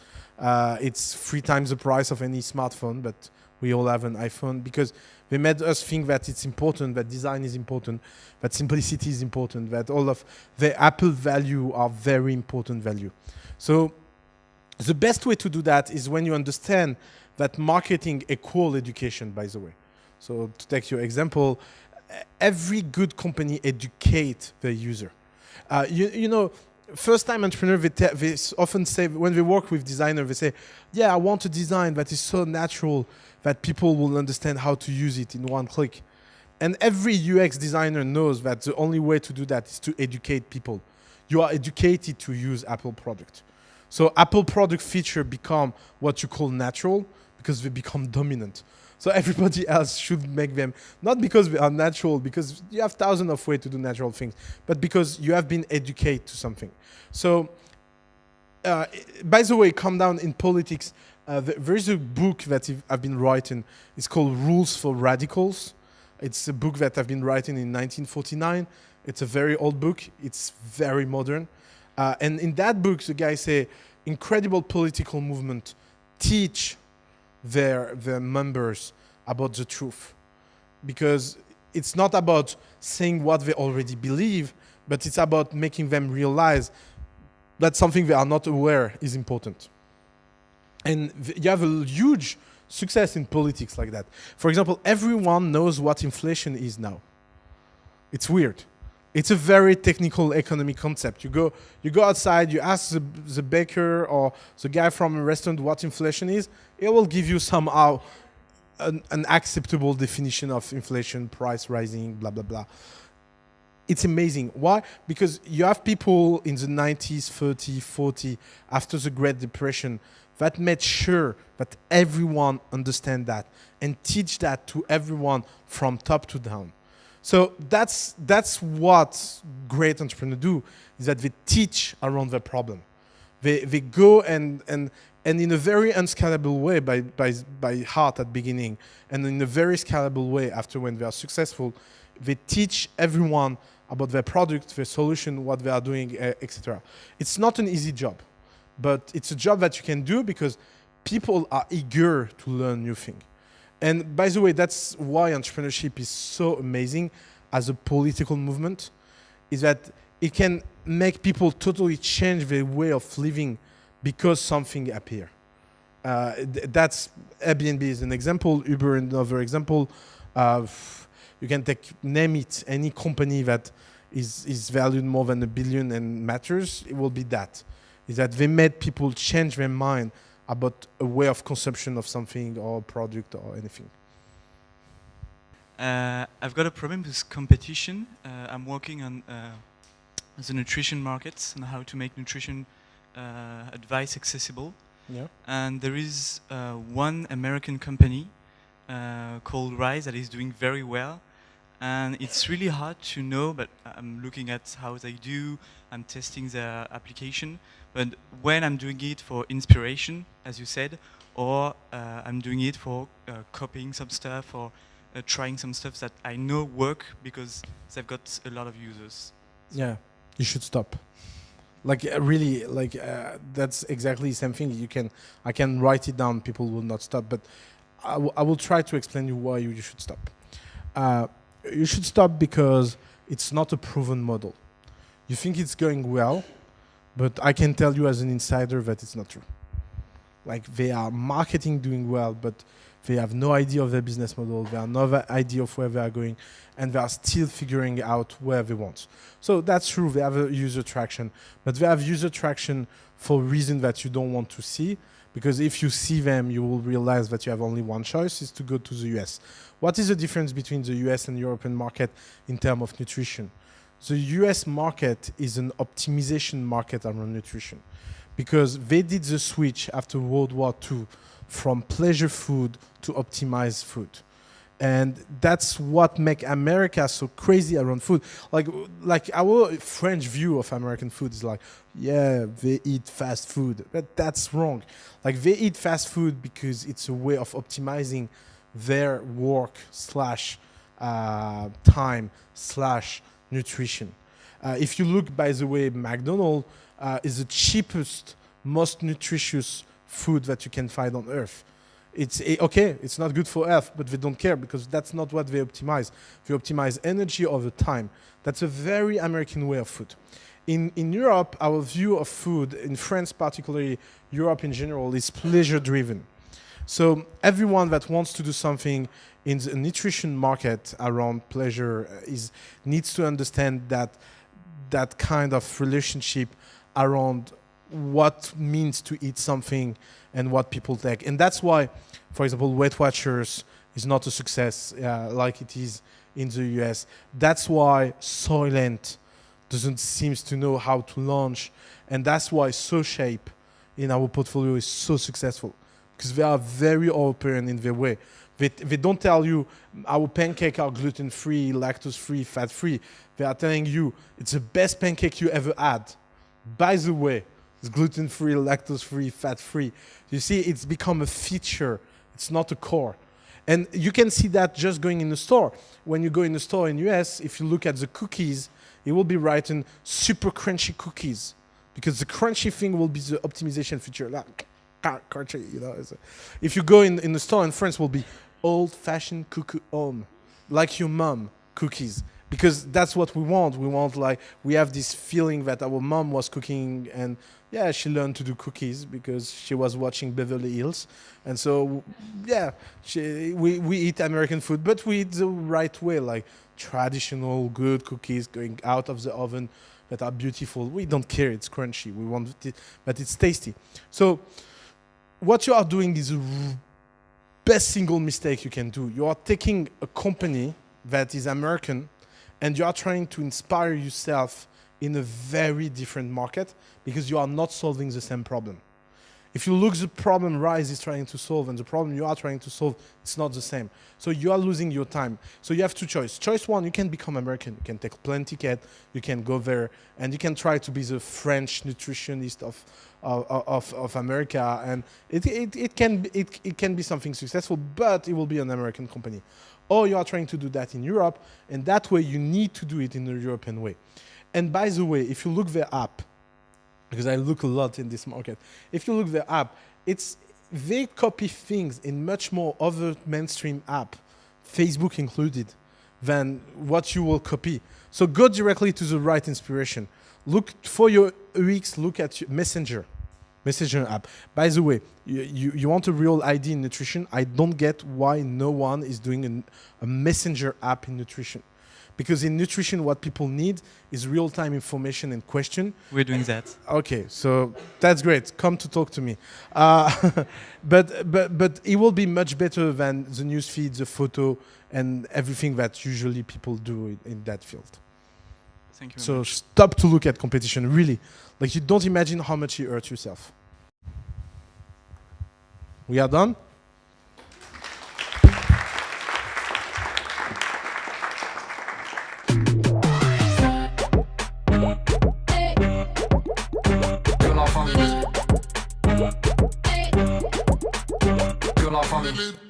It's 3 times the price of any smartphone, but we all have an iPhone because they made us think that it's important, that design is important, that simplicity is important, that all of the Apple value are very important value. So the best way to do that is when you understand that marketing equals education, by the way. So to take your example, every good company educates the user. You know, first-time entrepreneurs, they often say, when they work with designers, they say, yeah, I want a design that is so natural that people will understand how to use it in one click. And every UX designer knows that the only way to do that is to educate people. You are educated to use Apple product. So Apple product feature become what you call natural because they become dominant. So everybody else should make them, not because they are natural, because you have thousands of ways to do natural things, but because you have been educated to something. So, by the way, come down in politics. There's a book that I've been writing. It's called Rules for Radicals. It's a book that I've been writing in 1949. It's a very old book. It's very modern. And in that book, the guy say, incredible political movement teach their members about the truth. Because it's not about saying what they already believe, but it's about making them realize that something they are not aware is important. And you have a huge success in politics like that. For example, everyone knows what inflation is now. It's weird. It's a very technical economic concept. You go outside, you ask the baker or the guy from a restaurant what inflation is, it will give you somehow an acceptable definition of inflation, price rising, blah, blah, blah. It's amazing. Why? Because you have people in the 90s, 30, 40, after the Great Depression, that made sure that everyone understand that and teach that to everyone from top to down. So that's what great entrepreneurs do, is that they teach around the problem. They go and in a very unscalable way by heart at beginning, and in a very scalable way after when they are successful, they teach everyone about their product, their solution, what they are doing, etc. It's not an easy job, but it's a job that you can do because people are eager to learn new things. And by the way, that's why entrepreneurship is so amazing as a political movement, is that it can make people totally change their way of living because something appears. That's Airbnb is an example, Uber another example. You can name it, any company that is valued more than $1 billion and matters, it will be that. Is that they made people change their mind about a way of consumption of something or product or anything. I've got a problem with competition. I'm working on the nutrition markets and how to make nutrition advice accessible. Yeah. And there is one American company called Rise that is doing very well. And it's really hard to know, but I'm looking at how they do, I'm testing their application. But when I'm doing it for inspiration, as you said, or I'm doing it for copying some stuff or trying some stuff that I know work because they've got a lot of users. Yeah, you should stop. Like really, like that's exactly the same thing. I can write it down. People will not stop, but I will try to explain you why you should stop. You should stop because it's not a proven model. You think it's going well, but I can tell you as an insider that it's not true. Like they are marketing doing well, but they have no idea of their business model. They have no idea of where they are going, and they are still figuring out where they want. So that's true. They have a user traction, but they have user traction for a reason that you don't want to see. Because if you see them, you will realize that you have only one choice, is to go to the US. What is the difference between the US and European market in terms of nutrition? The US market is an optimization market around nutrition because they did the switch after World War II from pleasure food to optimized food. And that's what makes America so crazy around food. Like our French view of American food is like, yeah, they eat fast food. But that's wrong. Like they eat fast food because it's a way of optimizing their work / time / nutrition. If you look, by the way, McDonald's is the cheapest, most nutritious food that you can find on earth. It's okay, it's not good for health, but they don't care because that's not what they optimize. They optimize energy over time. That's a very American way of food. In Europe, our view of food, in France particularly, Europe in general, is pleasure-driven. So everyone that wants to do something in the nutrition market around pleasure needs to understand that kind of relationship around what means to eat something and what people take. And that's why, for example, Weight Watchers is not a success like it is in the US. That's why Soylent doesn't seem to know how to launch. And that's why SoShape in our portfolio is so successful because they are very open in their way. They don't tell you our pancakes are gluten-free, lactose-free, fat-free. They are telling you it's the best pancake you ever had. By the way, it's gluten-free, lactose-free, fat-free. You see, it's become a feature. It's not a core. And you can see that just going in the store. When you go in the store in US, if you look at the cookies, it will be written super crunchy cookies because the crunchy thing will be the optimization feature. Like, crunchy, you know. If you go in the store in France, will be old-fashioned cookie home, like your mom cookies, because that's what we want. We want, like, we have this feeling that our mom was cooking and yeah, she learned to do cookies because she was watching Beverly Hills. And so, yeah, we eat American food, but we eat the right way, like traditional good cookies going out of the oven that are beautiful. We don't care, it's crunchy. We want it, but it's tasty. So what you are doing is best single mistake you can do. You are taking a company that is American and you are trying to inspire yourself in a very different market because you are not solving the same problem. If you look the problem Rise is trying to solve and the problem you are trying to solve, it's not the same. So you are losing your time. So you have two choices. Choice one, you can become American. You can take plane ticket, you can go there, and you can try to be the French nutritionist of America. And it can be something successful, but it will be an American company. Or you are trying to do that in Europe, and that way you need to do it in the European way. And by the way, if you look their app, because I look a lot in this market, if you look their app, they copy things in much more other mainstream app, Facebook included, than what you will copy. So go directly to the right inspiration. Look for your UX, look at your Messenger app. By the way, you want a real ID in nutrition? I don't get why no one is doing a Messenger app in nutrition. Because in nutrition, what people need is real-time information and question. We're doing that. Okay, so that's great. Come to talk to me. But it will be much better than the newsfeed, the photo, and everything that usually people do in that field. Thank you very So much. stop to look at competition, really. Like, you don't imagine how much you hurt yourself. We are done? Pure la famille.